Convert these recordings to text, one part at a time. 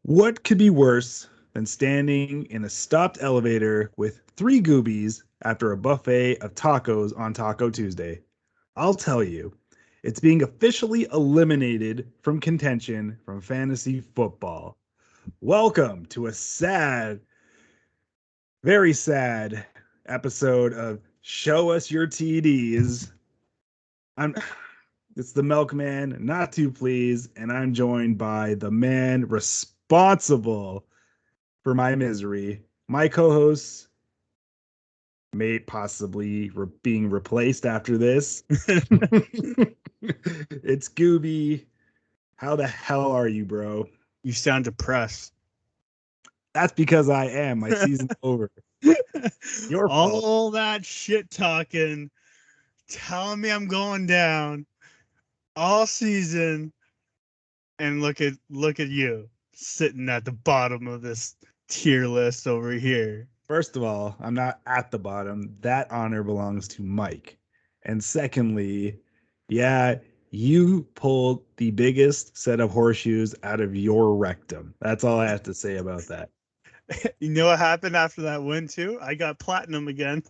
What could be worse than standing in a stopped elevator with three Goobies after a buffet of tacos on Taco Tuesday? I'll tell you, it's being officially eliminated from contention from fantasy football. Welcome to a sad, very sad episode of Show Us Your TDs. I'm It's the Melk-Man, not too pleased, and I'm joined by the man responsible for my misery. My co-hosts may possibly being replaced after this. It's Goobie. How the hell are you, bro? You sound depressed. That's because I am. My season's over. Your fault. All that shit talking, telling me I'm going down all season, and look at you sitting at the bottom of this tier list over here. First of all, I'm not at the bottom. That honor belongs to Mike. And secondly, yeah, you pulled the biggest set of horseshoes out of your rectum. That's all I have to say about that. You know what happened after that win too? I got platinum again.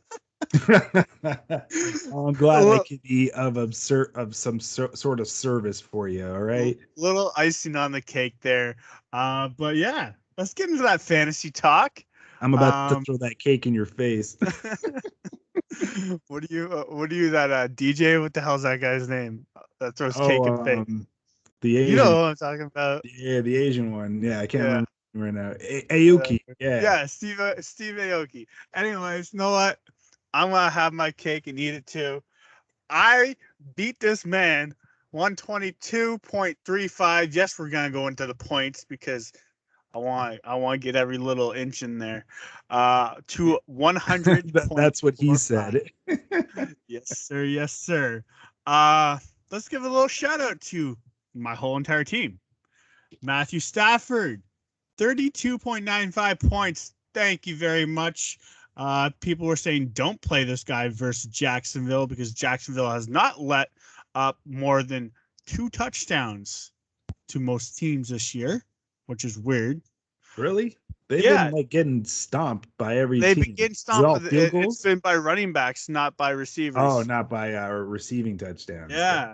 I'm glad I could be of some sort of service for you. All right, little icing on the cake there. But yeah, let's get into that fantasy talk. I'm about to throw that cake in your face. What do you that DJ? What the hell's that guy's name? That throws cake in face. The Asian, you know what I'm talking about? Yeah, the Asian one. Yeah, I can't remember right now. Aoki. Yeah, Steve Aoki. Anyways, you know what? I'm gonna have my cake and eat it too. I beat this man 122.35. Yes, we're gonna go into the points because I want to get every little inch in there. To 100. That's what he said. Yes, sir. Yes, sir. Let's give a little shout out to my whole entire team. Matthew Stafford, 32.95 points. Thank you very much. People were saying don't play this guy versus Jacksonville because Jacksonville has not let up more than 2 touchdowns to most teams this year, which is weird. Really? They've been like getting stomped by every team. They've been getting stomped. It's been by running backs, not by receivers. Oh, not by receiving touchdowns. Yeah.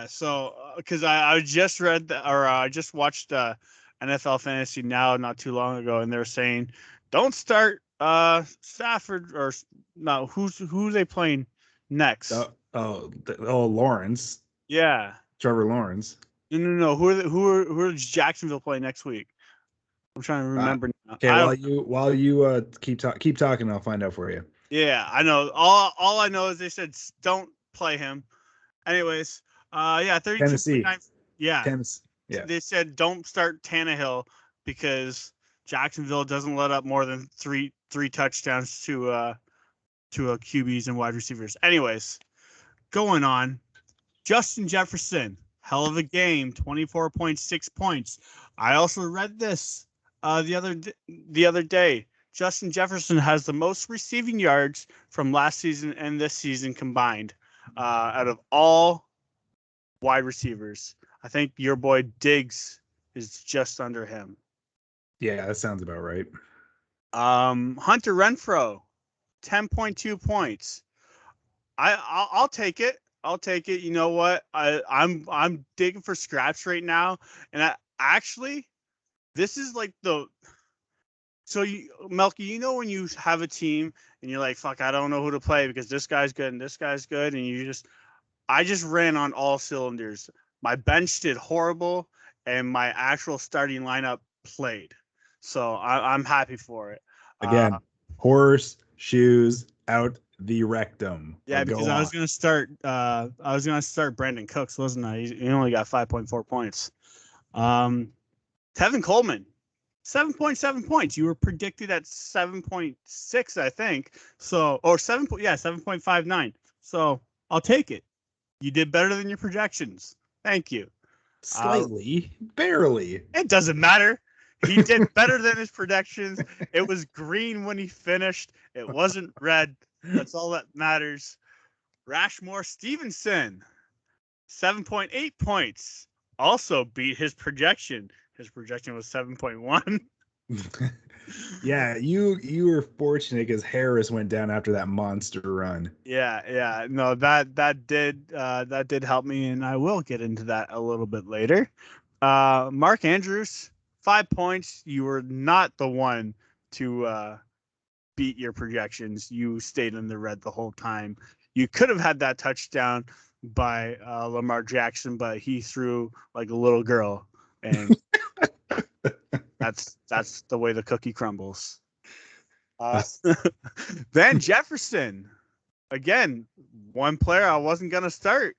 So, because I just read I just watched NFL Fantasy Now not too long ago, and they're saying don't start Stafford or no. Who they playing next? Lawrence. Yeah, Trevor Lawrence. No. Who are Jacksonville playing next week? I'm trying to remember now. Okay, while you keep talking, I'll find out for you. Yeah, I know. All I know is they said don't play him. Anyways, 32. Tennessee. Yeah. Tennessee. Yeah. They said don't start Tannehill because Jacksonville doesn't let up more than three touchdowns to QBs and wide receivers. Anyways, going on. Justin Jefferson, hell of a game, 24.6 points. I also read this the other day. Justin Jefferson has the most receiving yards from last season and this season combined out of all wide receivers. I think your boy Diggs is just under him. Yeah, that sounds about right. Hunter Renfrow, 10.2 points. I'll take it. You know what? I'm digging for scraps right now, and this is like Melky, you know when you have a team and you're like, fuck, I don't know who to play because this guy's good and this guy's good, and I just ran on all cylinders. My bench did horrible, and my actual starting lineup played. So I'm happy for it. Again, horse shoes out the rectum. Yeah, because I was gonna start Brandon Cooks, wasn't I? He only got 5.4 points. Tevin Coleman, 7.7 points. You were predicted at 7.6, I think. So, or 7.59. So I'll take it. You did better than your projections. Thank you. Slightly, barely. It doesn't matter. He did better than his predictions. It was green when he finished. It wasn't red. That's all that matters. Rashmore Stevenson, 7.8 points. Also beat his projection. His projection was 7.1. Yeah, you were fortunate because Harris went down after that monster run. Yeah. No, that did help me, and I will get into that a little bit later. Mark Andrews, 5 points. You were not the one to beat your projections. You stayed in the red the whole time. You could have had that touchdown by Lamar Jackson, but he threw like a little girl, and that's the way the cookie crumbles. Van Jefferson, again, one player I wasn't gonna start.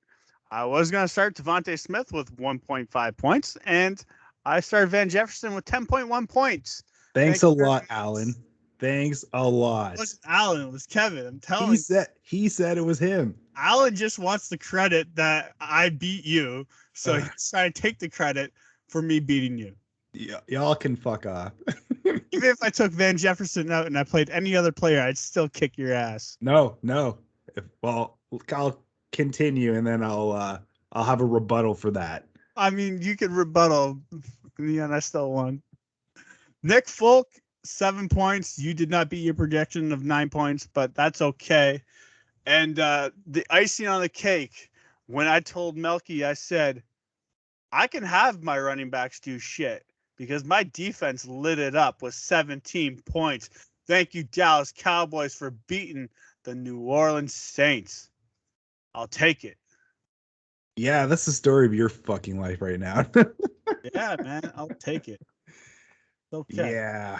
I was gonna start Devonta Smith with 1.5 points, and I started Van Jefferson with 10.1 points. Thanks a lot, Alan. Thanks a lot. It was Alan, it was Kevin. I'm telling you. He said it was him. Alan just wants the credit that I beat you, so he's trying to take the credit for me beating you. Yeah, y'all can fuck off. Even if I took Van Jefferson out and I played any other player, I'd still kick your ass. No. Well, I'll continue, and then I'll have a rebuttal for that. I mean, you could rebuttal, and I still won. Nick Folk, 7 points. You did not beat your projection of 9 points, but that's okay. And the icing on the cake, when I told Melky, I said, I can have my running backs do shit because my defense lit it up with 17 points. Thank you, Dallas Cowboys, for beating the New Orleans Saints. I'll take it. Yeah, that's the story of your fucking life right now. Yeah, man, I'll take it. Okay. Yeah.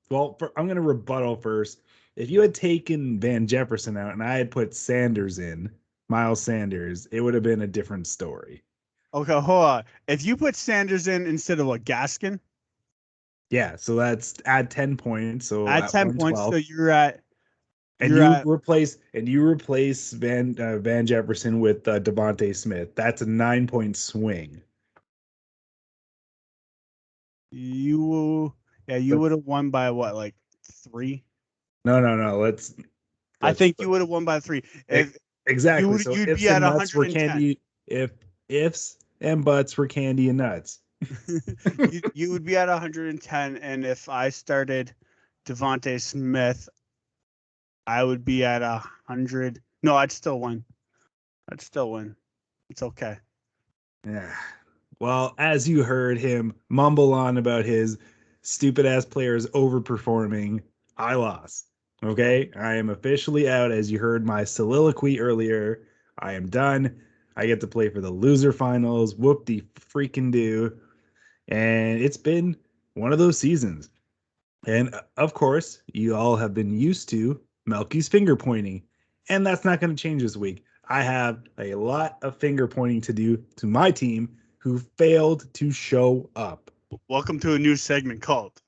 Well, I'm going to rebuttal first. If you had taken Van Jefferson out and I had put Sanders in, Miles Sanders, it would have been a different story. Okay, hold on. If you put Sanders in instead of Gaskin? Yeah, so that's add 10 points. So add 10 points, so you're at... replace Van Jefferson with Devonta Smith. That's a 9-point swing. You would have won by what, like 3? No. I think you would have won by 3. Exactly. So you'd be at 110. If ifs and buts were candy and nuts. you would be at 110, and if I started Devonta Smith, I would be at 100. No, I'd still win. It's okay. Yeah. Well, as you heard him mumble on about his stupid ass players overperforming, I lost. Okay? I am officially out. As you heard my soliloquy earlier, I am done. I get to play for the loser finals. Whoop-de-freaking-do. And it's been one of those seasons. And of course, you all have been used to Melky's finger pointing. And that's not going to change this week. I have a lot of finger pointing to do to my team who failed to show up. Welcome to a new segment called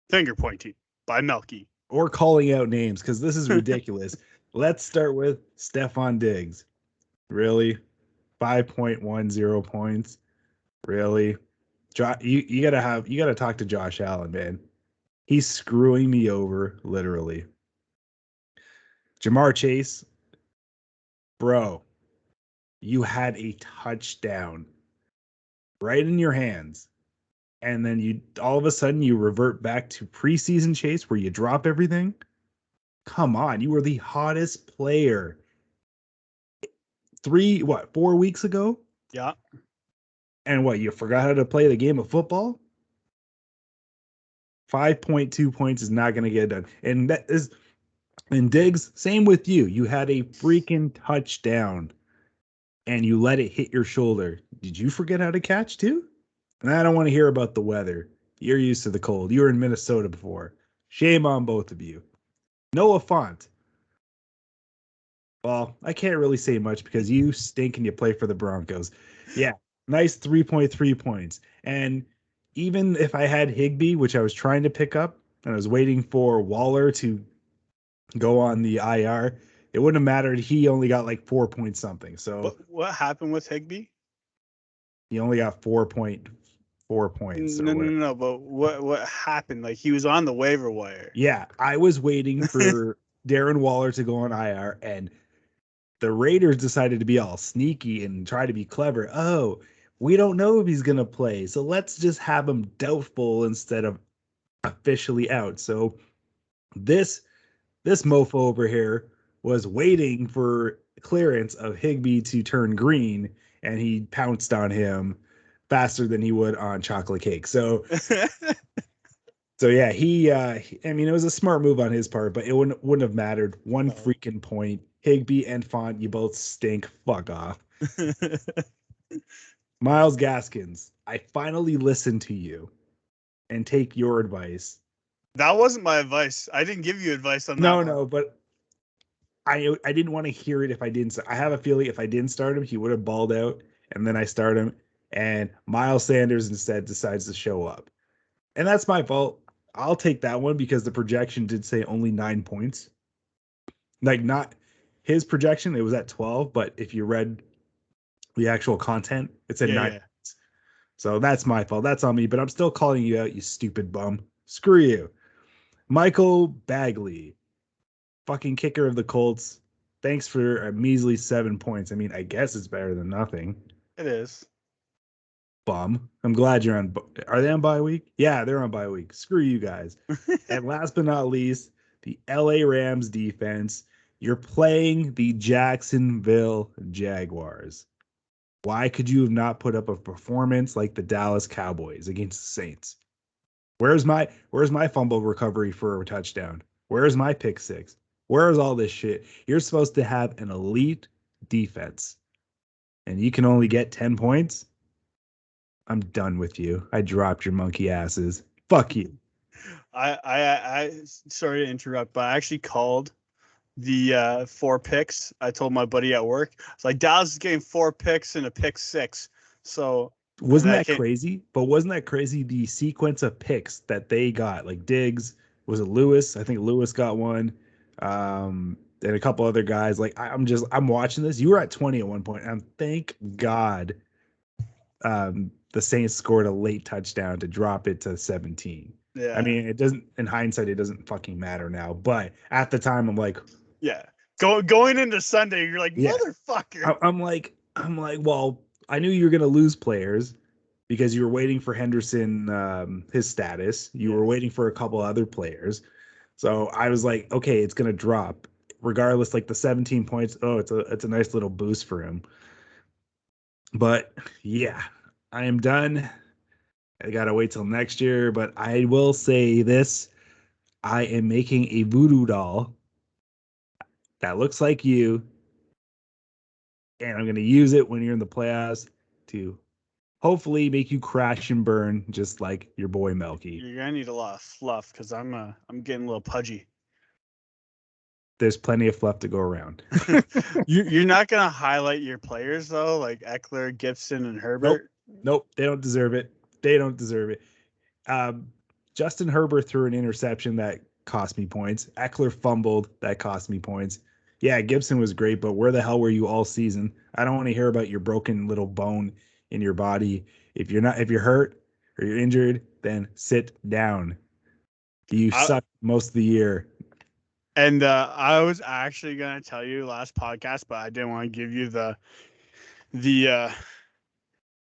Finger Pointing by Melky. Or calling out names, because this is ridiculous. Let's start with Stefon Diggs. Really? 5.10 points? Really? You gotta talk to Josh Allen, man. He's screwing me over, literally. Jamar Chase, bro, you had a touchdown right in your hands. And then you all of a sudden you revert back to preseason Chase where you drop everything. Come on, you were the hottest player 4 weeks ago? Yeah. And what, you forgot how to play the game of football? 5.2 points is not going to get it done. And Diggs, same with you. You had a freaking touchdown and you let it hit your shoulder. Did you forget how to catch too? And I don't want to hear about the weather. You're used to the cold. You were in Minnesota before. Shame on both of you. Noah Font. Well, I can't really say much because you stink and you play for the Broncos. Yeah, nice 3.3 points. And even if I had Higbee, which I was trying to pick up, and I was waiting for Waller to go on the IR, it wouldn't have mattered. He only got like 4 point something. So what happened with Higbee? He only got 4.4 points. No. But what happened? Like, he was on the waiver wire. Yeah, I was waiting for Darren Waller to go on IR, and the Raiders decided to be all sneaky and try to be clever. Oh, We don't know if he's going to play. So let's just have him doubtful instead of officially out. So this mofo over here was waiting for clearance of Higbee to turn green, and he pounced on him faster than he would on chocolate cake. So yeah, I mean, it was a smart move on his part, but it wouldn't have mattered. One freaking point. Higbee and Font, you both stink. Fuck off. Miles Gaskins, I finally listened to you and take your advice. That wasn't my advice. I didn't give you advice on that. No, but I didn't want to hear it if I didn't. I have a feeling if I didn't start him, he would have balled out, and then I start him, and Miles Sanders instead decides to show up. And that's my fault. I'll take that one because the projection did say only 9 points. Like, not his projection, it was at 12, but if you read the actual content, it said 9 points. So that's my fault. That's on me, but I'm still calling you out, you stupid bum. Screw you. Michael Bagley, fucking kicker of the Colts. Thanks for a measly 7 points. I mean, I guess it's better than nothing. It is. Bum. I'm glad you're on. Are they on bye week? Yeah, they're on bye week. Screw you guys. And last but not least, the LA Rams defense. You're playing the Jacksonville Jaguars. Why could you have not put up a performance like the Dallas Cowboys against the Saints? Where's my fumble recovery for a touchdown? Where's my pick six? Where's all this shit? You're supposed to have an elite defense, and you can only get 10 points? I'm done with you. I dropped your monkey asses. Fuck you. I sorry to interrupt, but I actually called the 4 picks. I told my buddy at work. It's like Dallas is getting 4 picks and a pick 6. So wasn't that crazy? But wasn't that crazy? The sequence of picks that they got, like Diggs, was it Lewis? I think Lewis got one. And a couple other guys. Like I'm watching this. You were at 20 at one point, and thank God the Saints scored a late touchdown to drop it to 17. Yeah. I mean, it doesn't, in hindsight, it doesn't fucking matter now. But at the time, I'm like, yeah. Going into Sunday, you're like, motherfucker. I'm like, well, I knew you were gonna lose players because you were waiting for Henderson, his status. You were waiting for a couple other players. So I was like, okay, it's gonna drop. Regardless, like the 17 points, it's a nice little boost for him. But yeah, I am done. I gotta wait till next year, but I will say this. I am making a voodoo doll that looks like you, and I'm gonna use it when you're in the playoffs to hopefully make you crash and burn just like your boy Melky. You're gonna need a lot of fluff because I'm getting a little pudgy. There's plenty of fluff to go around. You're not gonna highlight your players though, like Eckler, Gibson, and Herbert. Nope, they don't deserve it. They don't deserve it. Justin Herbert threw an interception that cost me points. Eckler fumbled, that cost me points. Yeah, Gibson was great, but where the hell were you all season? I don't want to hear about your broken little bone in your body. If you're hurt or you're injured, then sit down. You suck most of the year. And I was actually gonna tell you last podcast, but I didn't want to give you the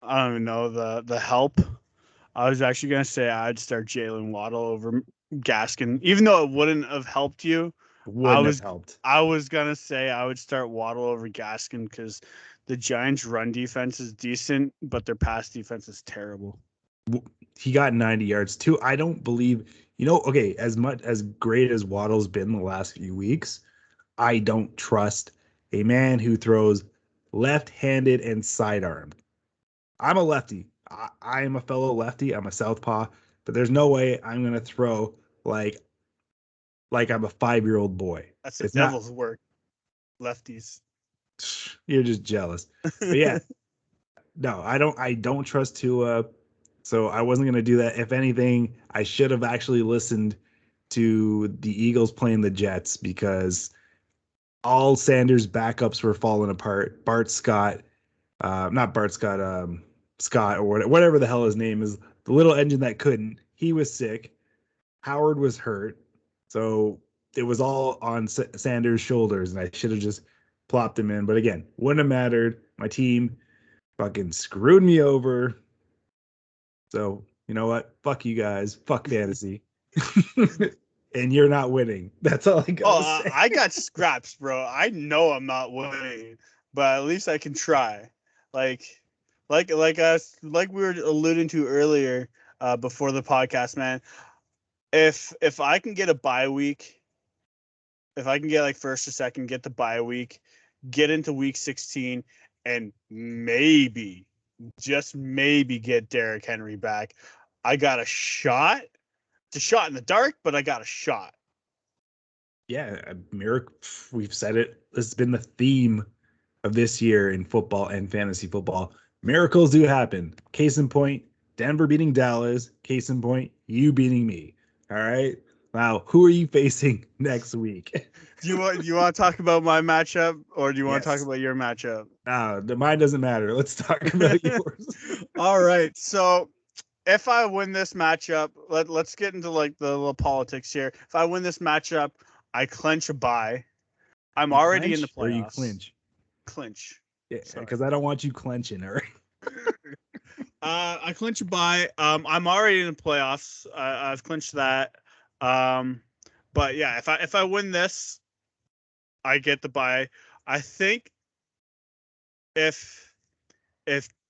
I don't even know the help. I was actually gonna say I'd start Jalen Waddle over Gaskin, even though it wouldn't have helped you. I was gonna say I would start Waddle over Gaskin because the Giants' run defense is decent, but their pass defense is terrible. He got 90 yards too. I don't believe, okay, as great as Waddle's been the last few weeks, I don't trust a man who throws left-handed and sidearm. I'm a lefty. I am a fellow lefty. I'm a southpaw, but there's no way I'm going to throw like I'm a 5-year-old boy. That's the devil's work. Lefties. You're just jealous. But yeah, no, I don't trust Tua. So I wasn't going to do that. If anything, I should have actually listened to the Eagles playing the Jets because all Sanders' backups were falling apart. Scott or whatever the hell his name is, the little engine that couldn't. He was sick. Howard was hurt. So it was all on Sanders' shoulders, and I should have just plopped him in. But again, wouldn't have mattered. My team fucking screwed me over. So, you know what? Fuck you guys. Fuck fantasy. And you're not winning. That's all I gotta say. I got scraps, bro. I know I'm not winning, but at least I can try. Like we were alluding to earlier before the podcast, man. If I can get a bye week, if I can get like first or second, get the bye week, get into week 16, and maybe, just maybe get Derrick Henry back, I got a shot. It's a shot in the dark, but I got a shot. Yeah, miracle. We've said it. This has been the theme of this year in football and fantasy football. Miracles do happen. Case in point, Denver beating Dallas. Case in point, you beating me. All right. Now, who are you facing next week? Do you want to talk about my matchup, or do you want to talk Yes. about your matchup? Mine doesn't matter. Let's talk about yours. All right. So if I win this matchup, let's get into like the little politics here. If I win this matchup, I clinch a bye. I'm You already in the clinch or playoffs. you clinch? Clinch. Yeah, Sorry. because I don't want you clenching, all right? I clinch a bye. I'm already in the playoffs. I've clinched that. But yeah, if I win this, I get the bye. I think if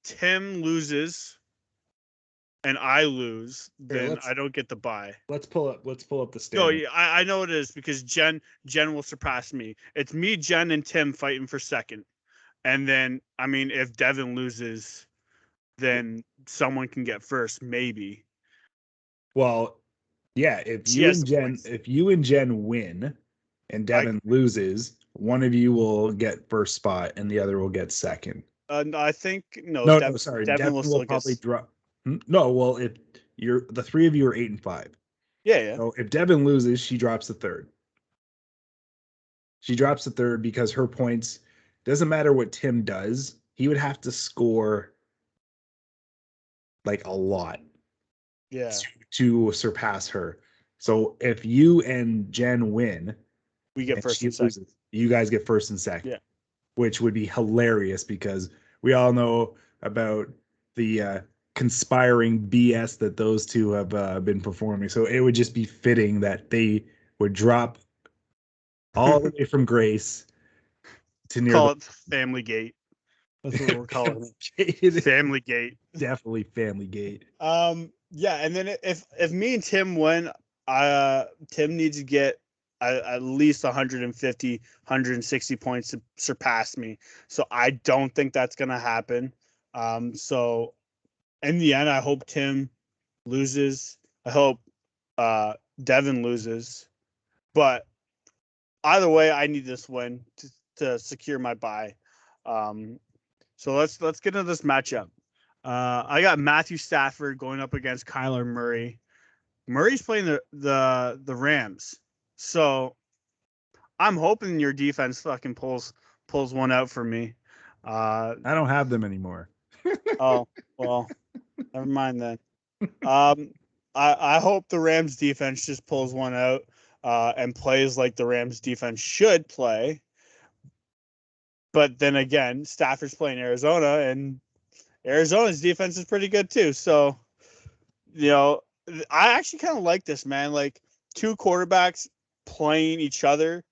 Tim loses and I lose, then I don't get the bye. Let's pull up the No, standings. yeah, I know it is because Jen will surpass me. It's me, Jen, and Tim fighting for second. And then, I mean, if Devin loses, then someone can get first, maybe. Well, yeah, if She you has and the Jen points. if you and Jen win and Devin loses, one of you will get first spot and the other will get second. I think no. No, sorry. Devin will still probably get. drop. No, well, if you're the three of you are 8-5. Yeah. So if Devin loses, she drops the third. She drops the third because her points doesn't matter what Tim does. He would have to score like a lot Yeah. to surpass her. So if you and Jen win, We get and first she and second. loses, you guys get first and second. Yeah. Which would be hilarious because we all know about the conspiring BS that those two have been performing. So it would just be fitting that they would drop all the way from grace to near Call the it Family Gate. That's what we're calling it. it. Family Gate. Definitely Family Gate. Yeah, and then if me and Tim win, Tim needs to get at least 150, 160 points to surpass me. So I don't think that's gonna happen. So in the end, I hope Tim loses. I hope Devin loses. But either way, I need this win to secure my bye. So let's get into this matchup. I got Matthew Stafford going up against Kyler Murray. Murray's playing the Rams, so I'm hoping your defense fucking pulls one out for me. I don't have them anymore. Oh well, never mind then. I hope the Rams defense just pulls one out and plays like the Rams defense should play. But then again, Stafford's playing Arizona, and Arizona's defense is pretty good too. So, I actually kind of like this, man. Like two quarterbacks playing each other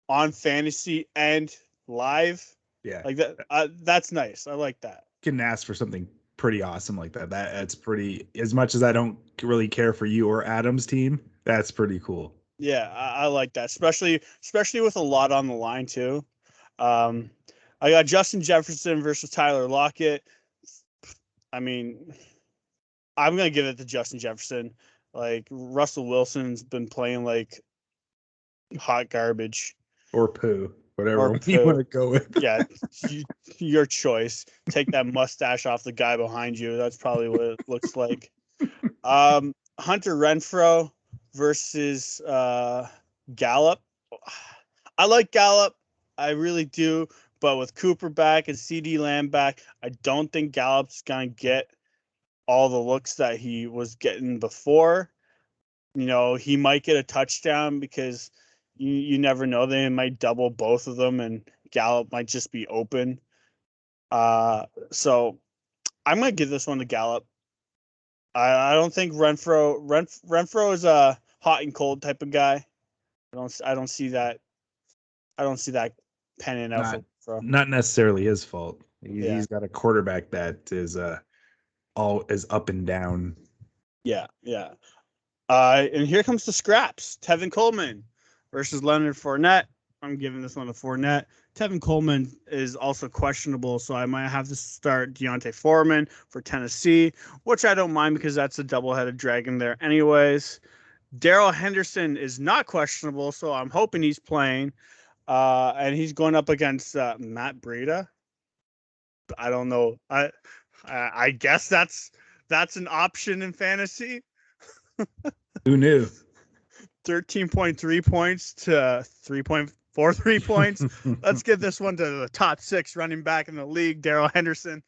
on fantasy and live. Yeah. Like that. That's nice. I like that. Can ask for something pretty awesome like that. That's pretty, as much as I don't really care for you or Adam's team, that's pretty cool. Yeah, I like that, especially with a lot on the line too. I got Justin Jefferson versus Tyler Lockett. I mean, I'm gonna give it to Justin Jefferson. Like Russell Wilson's been playing like hot garbage Or poo, whatever or you poo. want to go with. Yeah, your choice. Take that mustache off the guy behind you. That's probably what it looks like. Hunter Renfrow versus Gallup. I like Gallup. I really do. But with Cooper back and CD Lamb back, I don't think Gallup's going to get all the looks that he was getting before. He might get a touchdown because you never know. They might double both of them and Gallup might just be open. So I'm gonna give this one to Gallup. I don't think Renfro is a hot and cold type of guy. I don't see that. I don't see that panning out Not for Renfro. not necessarily his fault. Yeah. He's got a quarterback that is all is up and down. Yeah. And here comes the scraps. Tevin Coleman versus Leonard Fournette. I'm giving this one to Fournette. Tevin Coleman is also questionable, so I might have to start Devonta Freeman for Tennessee, which I don't mind because that's a double-headed dragon there anyways. Daryl Henderson is not questionable, so I'm hoping he's playing. And he's going up against Matt Breida. I don't know. I guess that's an option in fantasy. Who knew? 13.3 points to 3.43 points. Let's give this one to the top 6 running back in the league, Daryl Henderson.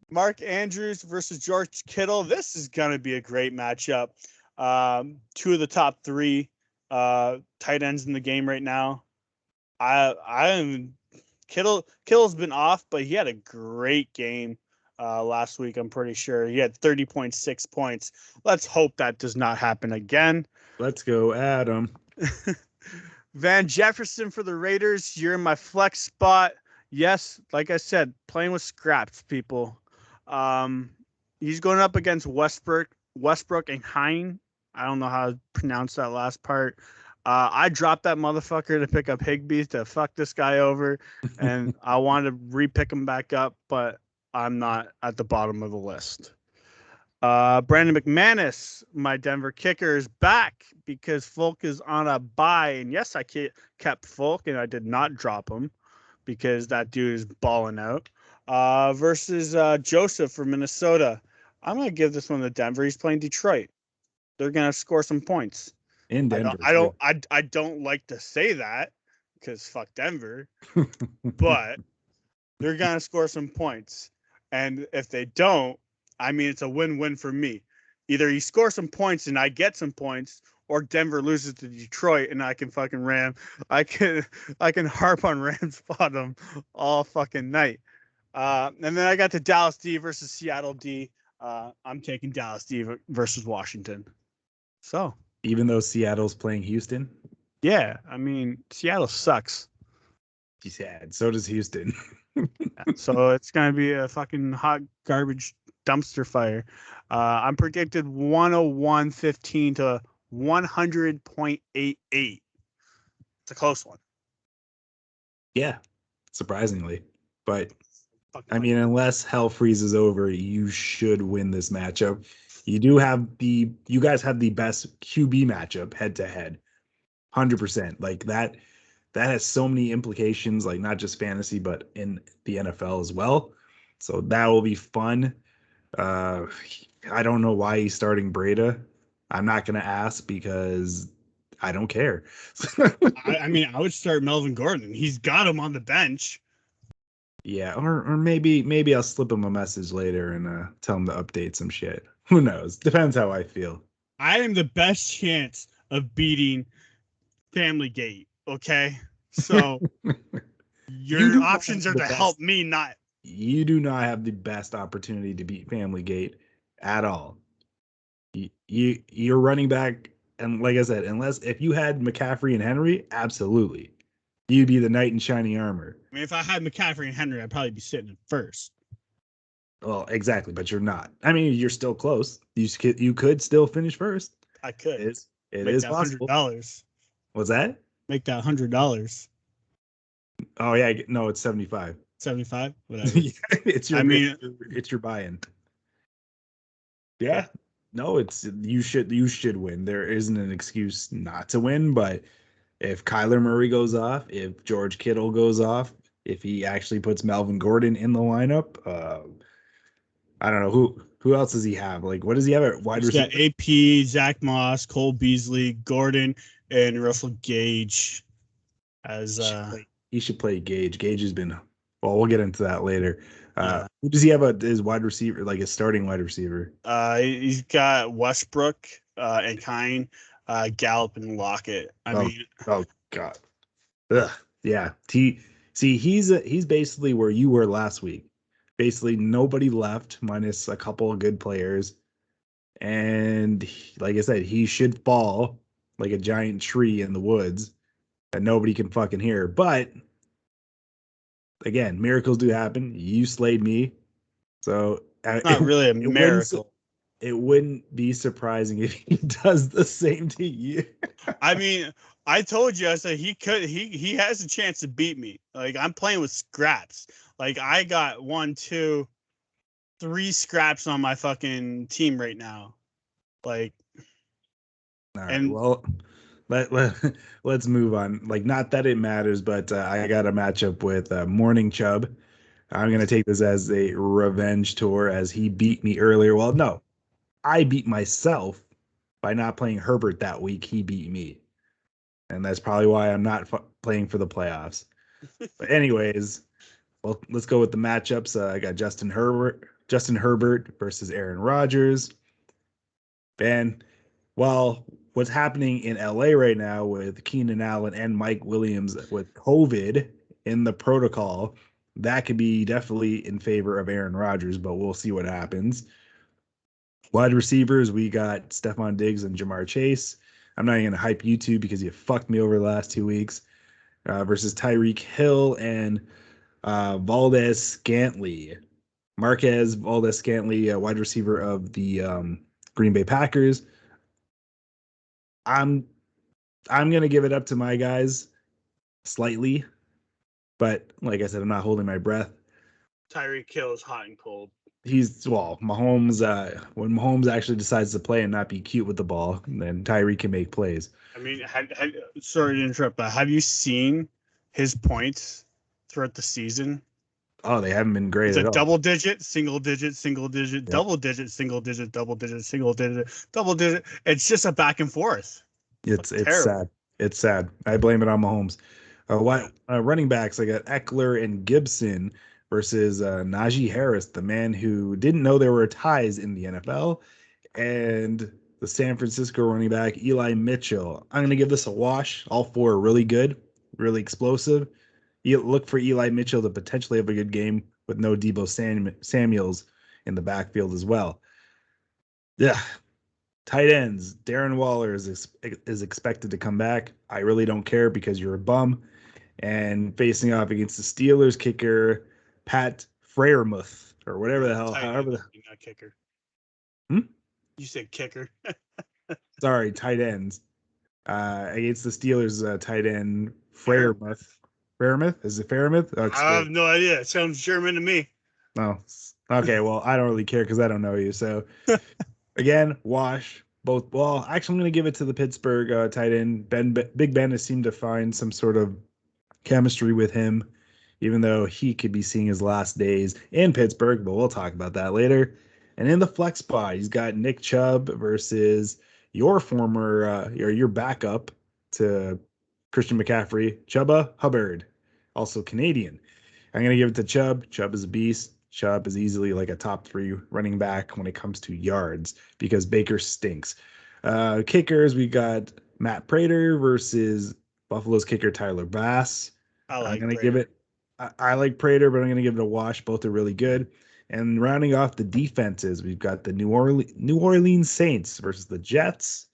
Mark Andrews versus George Kittle. This is going to be a great matchup. 2 of the top 3 tight ends in the game right now. Kittle's been off, but he had a great game last week. I'm pretty sure he had 30.6 points. Let's hope that does not happen again. Let's go, Adam. Van Jefferson for the Raiders. You're in my flex spot. Yes, like I said, playing with scraps, people. He's going up against Westbrook and Hine. I don't know how to pronounce that last part. I dropped that motherfucker to pick up Higbee to fuck this guy over, and I wanted to re-pick him back up, but I'm not at the bottom of the list. Brandon McManus, my Denver kicker, is back because Folk is on a bye. And yes, I kept Folk, and I did not drop him because that dude is balling out. Versus Joseph from Minnesota. I'm going to give this one to Denver. He's playing Detroit. They're going to score some points. In Denver. I don't like to say that because fuck Denver, but they're going to score some points. And if they don't, I mean, it's a win-win for me. Either you score some points and I get some points, or Denver loses to Detroit and I can fucking I can harp on Rams bottom all fucking night. And then I got the Dallas D versus Seattle D. I'm taking Dallas D versus Washington. So even though Seattle's playing Houston? Yeah, I mean, Seattle sucks. She's sad. So does Houston. So it's going to be a fucking hot garbage dumpster fire. I'm predicted 101.15 to 100.88. It's a close one. Yeah, surprisingly. But, I mean, unless hell freezes over, you should win this matchup. You guys have the best QB matchup head-to-head. 100%. Like, that has so many implications, like not just fantasy, but in the NFL as well. So that will be fun. I don't know why he's starting Breida. I'm not going to ask because I don't care. I mean, I would start Melvin Gordon. He's got him on the bench. Yeah, or maybe I'll slip him a message later and tell him to update some shit. Who knows? Depends how I feel. I am the best chance of beating Family Gate. Okay, so your options are to help me, not. You do not have the best opportunity to beat Family Gate at all. You're running back, and like I said, if you had McCaffrey and Henry, absolutely, you'd be the knight in shining armor. I mean, if I had McCaffrey and Henry, I'd probably be sitting in first. Well, exactly, but you're not. I mean, you're still close. You could still finish first. I could. It is possible. $100. What's that? Make that $100. Oh yeah, no, it's 75. 75, whatever. It's your buy-in. Yeah. No, you should win. There isn't an excuse not to win, but if Kyler Murray goes off, if George Kittle goes off, if he actually puts Melvin Gordon in the lineup, I don't know who else does he have? Like, what does he have at wide receiver? He's got AP, Zach Moss, Cole Beasley, Gordon, and Russell Gage. He should play Gage. Gage has been. Well, we'll get into that later. Who does he have his wide receiver, like his starting wide receiver? He's got Westbrook and Kine, Gallup and Lockett. Oh God. Ugh. Yeah. He's basically where you were last week. basically nobody left minus a couple of good players. And like I said, he should fall like a giant tree in the woods that nobody can fucking hear. But again, miracles do happen. You slayed me. So It's not really a it wouldn't miracle. it wouldn't be surprising if he does the same to you. I mean, I told you, I said he has a chance to beat me. Like, I'm playing with scraps. Like, I got 1, 2, 3 scraps on my fucking team right now. Like, All right, and well, let's move on. Like, not that it matters, but I got a matchup with Morning Chubb. I'm gonna take this as a revenge tour as he beat me earlier. Well, no, I beat myself by not playing Herbert that week. He beat me, and that's probably why I'm not playing for the playoffs. But anyways, well, let's go with the matchups. I got Justin Herbert versus Aaron Rodgers. Ben, well, what's happening in LA right now with Keenan Allen and Mike Williams with COVID in the protocol, that could be definitely in favor of Aaron Rodgers, but we'll see what happens. Wide receivers, we got Stephon Diggs and Jamar Chase. I'm not even going to hype you two because you fucked me over the last 2 weeks. Versus Tyreek Hill and Valdez Scantley. Marquez Valdez Scantley, wide receiver of the Green Bay Packers. I'm gonna give it up to my guys slightly, but like I said, I'm not holding my breath. Tyreek Hill is hot and cold. Mahomes. When Mahomes actually decides to play and not be cute with the ball, then Tyreek can make plays. I mean, sorry to interrupt, but have you seen his points throughout the season? Oh, they haven't been great It's at a all. double digit, single digit, single digit, Yep. double digit, single digit, double digit, single digit, double digit. It's just a back and forth. It's terrible. sad. It's sad. I blame it on Mahomes. Running backs? I got Eckler and Gibson versus Najee Harris, the man who didn't know there were ties in the NFL, and the San Francisco running back Eli Mitchell. I'm going to give this a wash. All four are really good, really explosive. You look for Eli Mitchell to potentially have a good game with no Debo Samuels in the backfield as well. Yeah, tight ends. Darren Waller is expected to come back. I really don't care because you're a bum. And facing off against the Steelers kicker Pat Freiermuth or whatever the hell, Tight however end, the not kicker. Hmm? You said kicker. sorry, tight ends. Against the Steelers tight end Fair. Freiermuth. Freiermuth? Is it Freiermuth? Oh, I have no idea. It sounds German to me. no. Okay, well, I don't really care because I don't know you. So again, wash both. Well, actually, I'm going to give it to the Pittsburgh tight end. Big Ben has seemed to find some sort of chemistry with him, even though he could be seeing his last days in Pittsburgh, but we'll talk about that later. And in the flex spot, he's got Nick Chubb versus your former, or your backup to Christian McCaffrey, Chubba Hubbard, also Canadian. I'm going to give it to Chubb. Chubb is a beast. Chubb is easily like a top 3 running back when it comes to yards because Baker stinks. Kickers, we got Matt Prater versus Buffalo's kicker Tyler Bass. I'm going to give it. I like Prater, but I'm going to give it a wash. Both are really good. And rounding off the defenses, we've got the New Orleans Saints versus the Jets,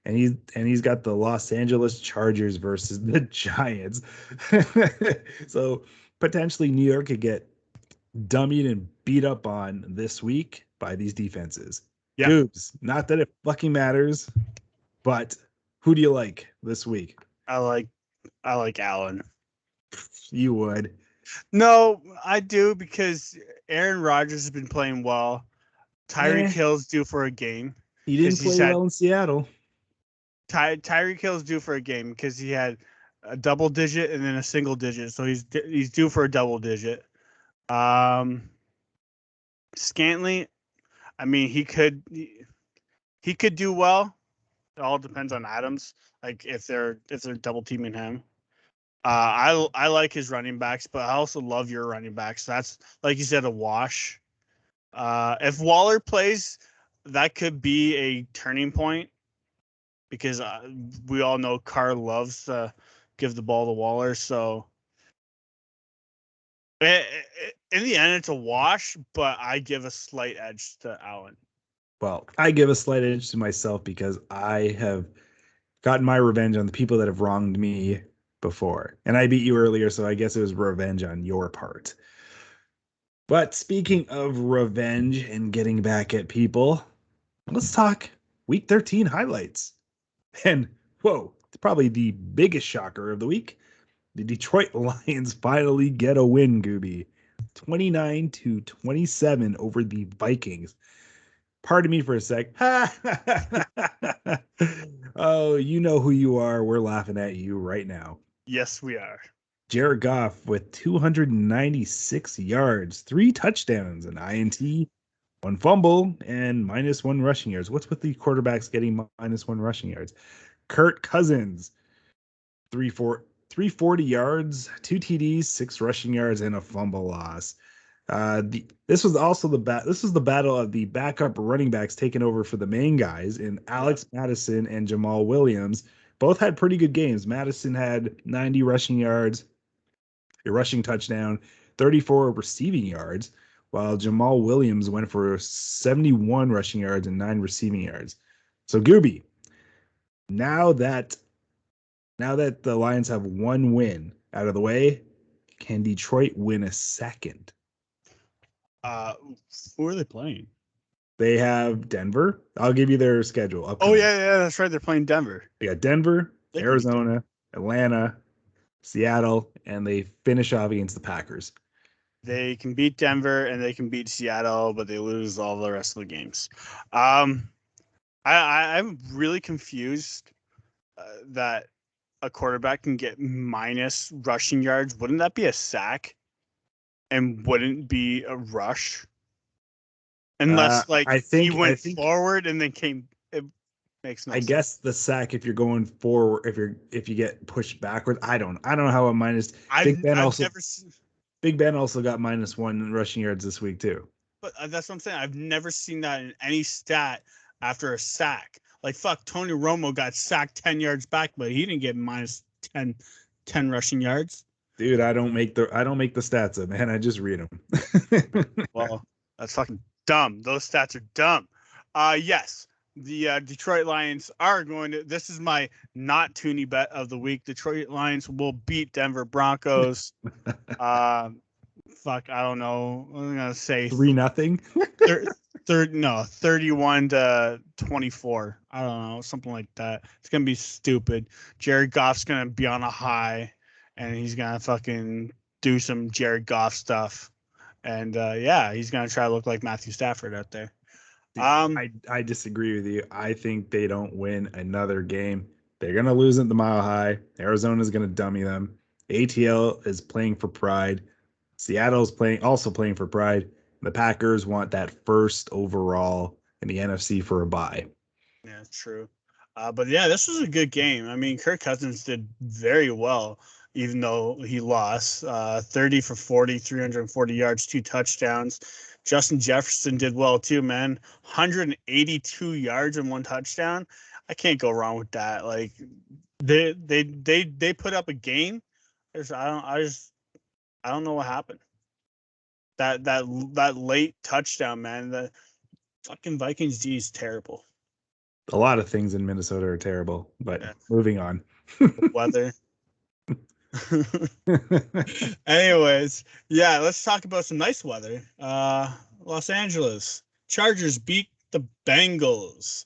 and he's got the Los Angeles Chargers versus the Giants. So potentially New York could get dummied and beat up on this week by these defenses. Yeah. Goobs, not that it fucking matters, but who do you like this week? I like Allen. You would. No, I do because Aaron Rodgers has been playing well. Tyreek Hill's due for a game. He didn't play well in Seattle. Tyreek Hill's due for a game because he had a double digit and then a single digit, so he's due for a double digit. Scantley, I mean, he could do well. It all depends on Adams, like if they're double teaming him. I like his running backs, but I also love your running backs. That's, like you said, a wash. If Waller plays, that could be a turning point because we all know Carr loves to give the ball to Waller. So In the end, it's a wash, but I give a slight edge to Allen. Well, I give a slight edge to myself because I have gotten my revenge on the people that have wronged me before. And I beat you earlier, so I guess it was revenge on your part. But speaking of revenge and getting back at people, let's talk week 13 highlights. And whoa, it's probably the biggest shocker of the week. The Detroit Lions finally get a win, Goobie. 29-27 over the Vikings. Pardon me for a sec. Oh, you know who you are. We're laughing at you right now. Yes, we are. Jared Goff with 296 yards, 3 touchdowns, an INT, 1 fumble, and -1 rushing yards. What's with the quarterbacks getting -1 rushing yards? Kirk Cousins, 340 yards, 2 TDs, 6 rushing yards, and a fumble loss. This was the battle of the backup running backs taking over for the main guys in Alex Madison and Jamal Williams. Both had pretty good games. Madison had 90 rushing yards, a rushing touchdown, 34 receiving yards, while Jamal Williams went for 71 rushing yards and 9 receiving yards. So Goobie, now that the Lions have 1 win out of the way, can Detroit win a second? Who are they playing? They have Denver. I'll give you their schedule. Oh, yeah, that's right. They're playing Denver. They got Denver, Arizona, Atlanta, Seattle, and they finish off against the Packers. They can beat Denver and they can beat Seattle, but they lose all the rest of the games. I'm really confused that a quarterback can get minus rushing yards. Wouldn't that be a sack? And wouldn't be a rush? Unless he went forward and then came. It makes no sense. I guess the sack, if you're going forward, if you get pushed backwards, I don't know how a minus. Big Ben also got -1 rushing yards this week too. But that's what I'm saying. I've never seen that in any stat after a sack. Like fuck, Tony Romo got sacked 10 yards back, but he didn't get -10 rushing yards. Dude, I don't make the stats up, man. I just read them. Well, that's fucking dumb. Those stats are dumb. Yes, the Detroit Lions are going to. This is my not toony bet of the week. Detroit Lions will beat Denver Broncos. Fuck, I don't know. I'm gonna say 3-0. 31-24. I don't know, something like that. It's gonna be stupid. Jared Goff's gonna be on a high. And he's going to fucking do some Jared Goff stuff. And, he's going to try to look like Matthew Stafford out there. I disagree with you. I think they don't win another game. They're going to lose at the Mile High. Arizona's going to dummy them. ATL is playing for pride. Seattle's also playing for pride. The Packers want that first overall in the NFC for a bye. Yeah, true. But, this was a good game. I mean, Kirk Cousins did very well, even though he lost. 30 for 40, 340 yards, 2 touchdowns. Justin Jefferson did well too, man. 182 yards and 1 touchdown. I can't go wrong with that. Like they put up a game. I don't know what happened. That late touchdown, man. The fucking Vikings D is terrible. A lot of things in Minnesota are terrible, but moving on. Weather. Anyways, let's talk about some nice weather. Los Angeles Chargers beat the Bengals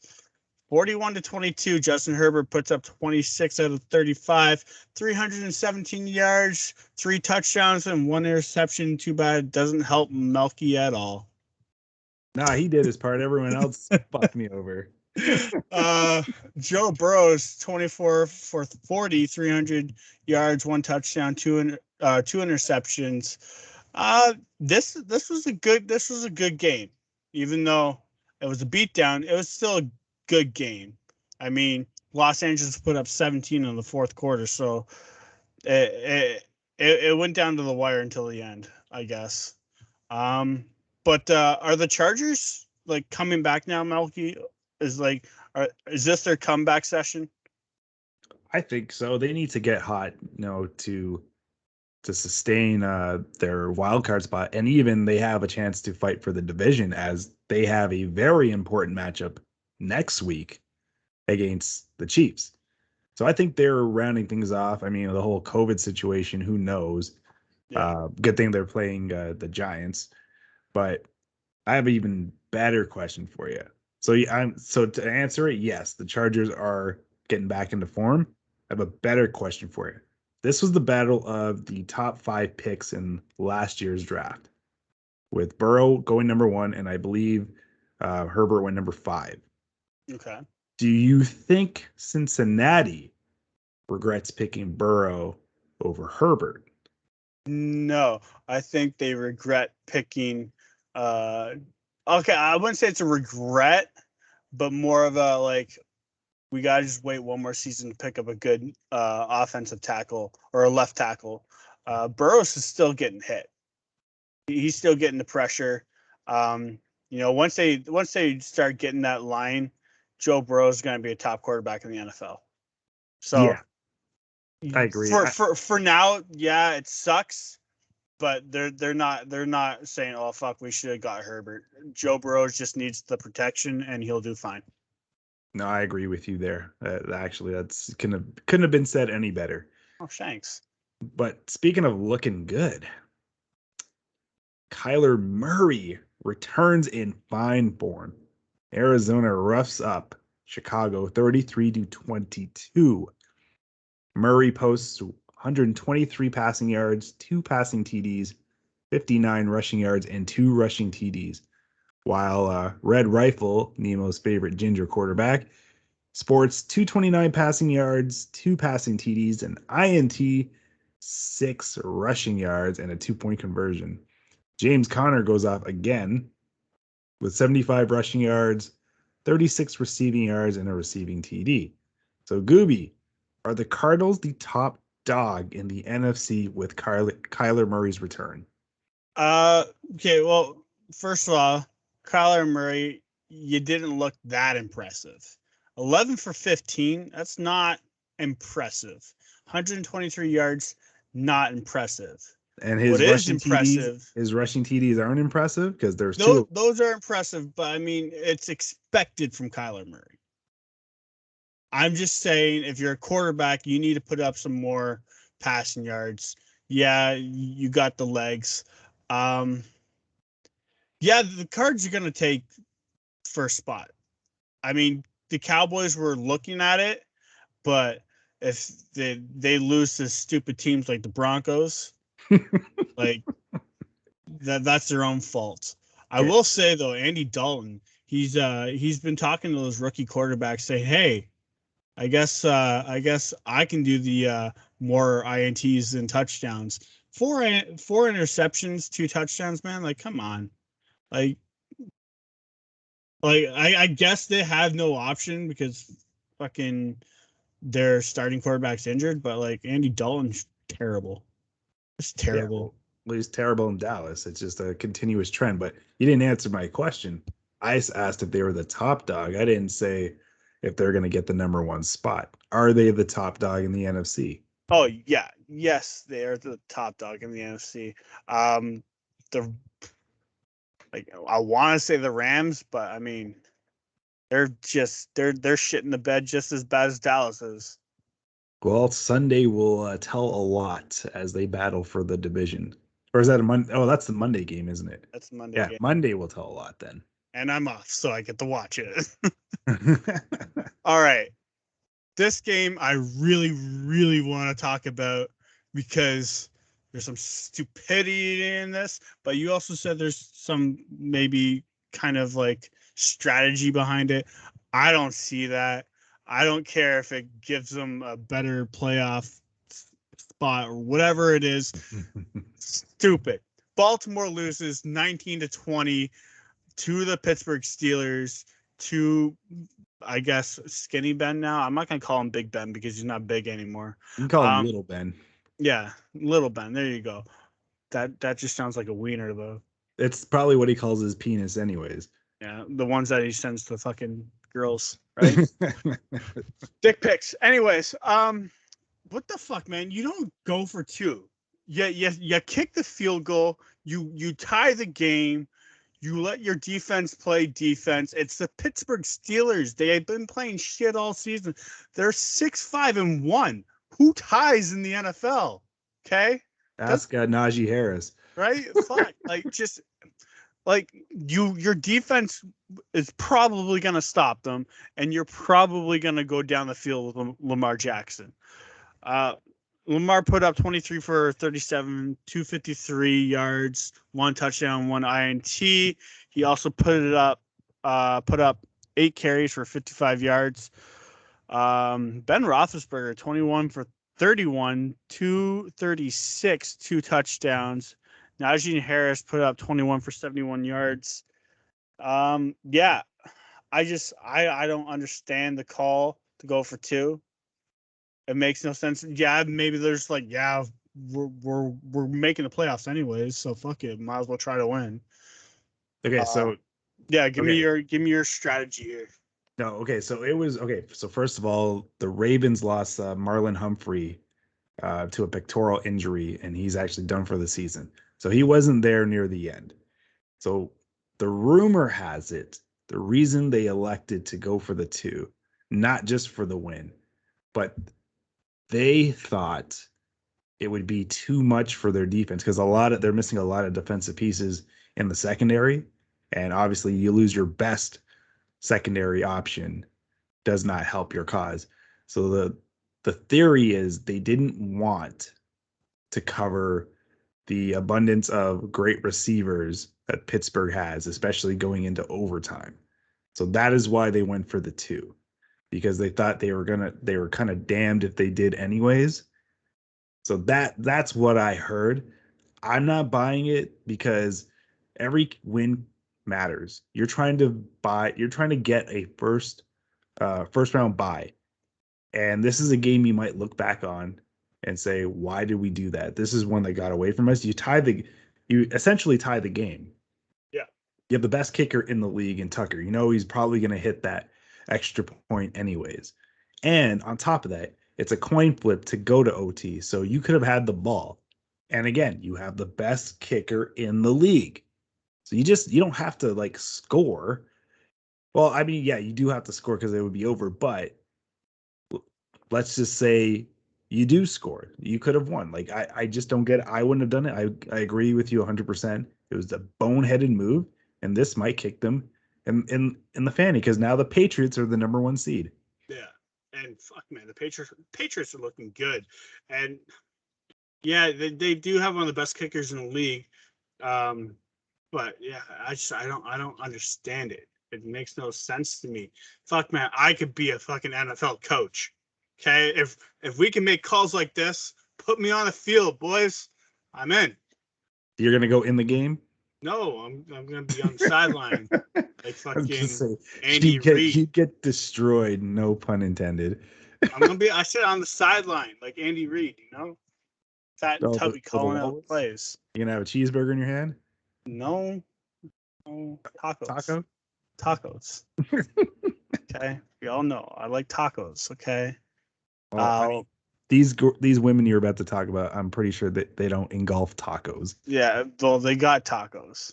41-22. Justin Herbert puts up 26 out of 35, 317 yards, 3 touchdowns, and 1 interception. Too bad it doesn't help Melky at all. Nah, he did his part. Everyone else fucked me over. Joe Burrow's 24 for 40, 300 yards, 1 touchdown, 2 interceptions. This was a good game. Even though it was a beatdown, it was still a good game. I mean, Los Angeles put up 17 in the 4th quarter, so it went down to the wire until the end, I guess. But are the Chargers like coming back now, Melky? Is this their comeback session? I think so. They need to get hot, to to sustain their wild card spot, and even they have a chance to fight for the division as they have a very important matchup next week against the Chiefs. So I think they're rounding things off. I mean, the whole COVID situation, who knows? Yeah. Good thing they're playing the Giants, but I have an even better question for you. So to answer it, yes, the Chargers are getting back into form. I have a better question for you. This was the battle of the top 5 picks in last year's draft, with Burrow going number 1, and I believe Herbert went number 5. Okay. Do you think Cincinnati regrets picking Burrow over Herbert? No, I think they regret picking. Okay, I wouldn't say it's a regret, but more of a like, we gotta just wait one more season to pick up a good offensive tackle or a left tackle. Burrows is still getting hit. He's still getting the pressure. Once they start getting that line, Joe Burrow is going to be a top quarterback in the NFL. So Yeah, I agree. For now, yeah, it sucks, but they're not saying, oh fuck, we should have got Herbert. Joe Burrow just needs the protection and he'll do fine. No, I agree with you there. Actually, that's couldn't have been said any better. Oh, thanks. But speaking of looking good, Kyler Murray returns in fine form. Arizona roughs up Chicago 33-22. Murray posts 123 passing yards, 2 passing TDs, 59 rushing yards, and 2 rushing TDs. While Red Rifle, Nemo's favorite ginger quarterback, sports 229 passing yards, 2 passing TDs, an INT, 6 rushing yards, and a 2-point conversion. James Conner goes off again with 75 rushing yards, 36 receiving yards, and a receiving TD. So, Goobie, are the Cardinals the top dog in the NFC with Kyler Murray's return? Okay, well, first of all, Kyler Murray, you didn't look that impressive. 11 for 15, that's not impressive. 123 yards, not impressive. And his rushing TDs aren't impressive because there's two. Those are impressive, but I mean, it's expected from Kyler Murray. I'm just saying, if you're a quarterback, you need to put up some more passing yards. Yeah, you got the legs. Yeah, the Cards are going to take first spot. I mean, the Cowboys were looking at it, but if they lose to stupid teams like the Broncos, like that's their own fault. I will say though, Andy Dalton, he's been talking to those rookie quarterbacks, saying, "Hey, I guess I can do the more INTs than touchdowns. 4 interceptions, 2 touchdowns, man. Like, come on, like I guess they have no option because fucking their starting quarterback's injured, but like Andy Dalton's terrible. It's terrible. Yeah, well, he's terrible in Dallas. It's just a continuous trend. But you didn't answer my question. I asked if they were the top dog. I didn't say if they're going to get the number 1 spot. Are they the top dog in the NFC? Oh yeah, yes, they are the top dog in the NFC. The like I want to say the Rams, but I mean, they're shit in the bed just as bad as Dallas is. Well, Sunday will tell a lot as they battle for the division. Or is that a Monday? Oh, that's the Monday game, isn't it? That's the Monday game. Monday will tell a lot then. And I'm off, so I get to watch it. All right. This game I really, really want to talk about because there's some stupidity in this, but you also said there's some maybe kind of like strategy behind it. I don't see that. I don't care if it gives them a better playoff spot or whatever it is. Stupid. Baltimore loses 19-20 to the Pittsburgh Steelers, to, I guess, Skinny Ben now. I'm not going to call him Big Ben because he's not big anymore. You can call him Little Ben. Yeah, Little Ben. There you go. That just sounds like a wiener, though. It's probably what he calls his penis anyways. Yeah, the ones that he sends to fucking girls, right? Dick pics. Anyways, what the fuck, man? You don't go for 2. you kick the field goal. You tie the game. You let your defense play defense. It's the Pittsburgh Steelers. They have been playing shit all season. They're 6-5-1. Who ties in the NFL? Okay, Ask Najee Harris. right? Fuck, your defense is probably going to stop them, and you're probably going to go down the field with Lamar Jackson. Lamar put up 23 for 37, 253 yards, 1 touchdown, 1 INT. He also put up 8 carries for 55 yards. Ben Roethlisberger, 21 for 31, 236, 2 touchdowns. Najee Harris put up 21 for 71 yards. Yeah, I don't understand the call to go for 2. It makes no sense. Yeah, maybe there's like, yeah, we're making the playoffs anyways, so fuck it, might as well try to win. Okay, so yeah, give me your strategy here. No, okay, so it was okay. So first of all, the Ravens lost Marlon Humphrey to a pectoral injury, and he's actually done for the season. So he wasn't there near the end. So the rumor has it, the reason they elected to go for the 2, not just for the win, but they thought it would be too much for their defense because they're missing a lot of defensive pieces in the secondary, and obviously you lose your best secondary option does not help your cause. So the theory is they didn't want to cover the abundance of great receivers that Pittsburgh has, especially going into overtime. So that is why they went for the 2, because they thought they were kind of damned if they did anyways. So that's what I heard. I'm not buying it because every win matters. You're trying to get a first round bye. And this is a game you might look back on and say, why did we do that? This is one that got away from us. You essentially tie the game. Yeah. You have the best kicker in the league in Tucker. You know he's probably going to hit that extra point anyways. And on top of that, it's a coin flip to go to OT. So you could have had the ball. And again, you have the best kicker in the league. So you don't have to like score. Well, I mean, yeah, you do have to score because it would be over, but let's just say you do score. You could have won. Like, I just don't get it. I wouldn't have done it. I agree with you 100%. It was a boneheaded move, and this might kick them in the fanny because now the Patriots are the number 1 seed. Yeah. And fuck, man, the Patriots are looking good. And yeah, they do have one of the best kickers in the league. But yeah, I don't understand it. It makes no sense to me. Fuck, man, I could be a fucking NFL coach. Okay, if we can make calls like this, put me on the field, boys. I'm in. You're gonna go in the game? No, I'm gonna be on the sideline, like fucking Andy Reid. You get destroyed. No pun intended. I said on the sideline, like Andy Reid. You know, fat and tubby calling out plays. You gonna have a cheeseburger in your hand? No, tacos. Okay, we all know I like tacos. Okay. Well, these women you're about to talk about, I'm pretty sure that they don't engulf tacos. Yeah, well, they got tacos.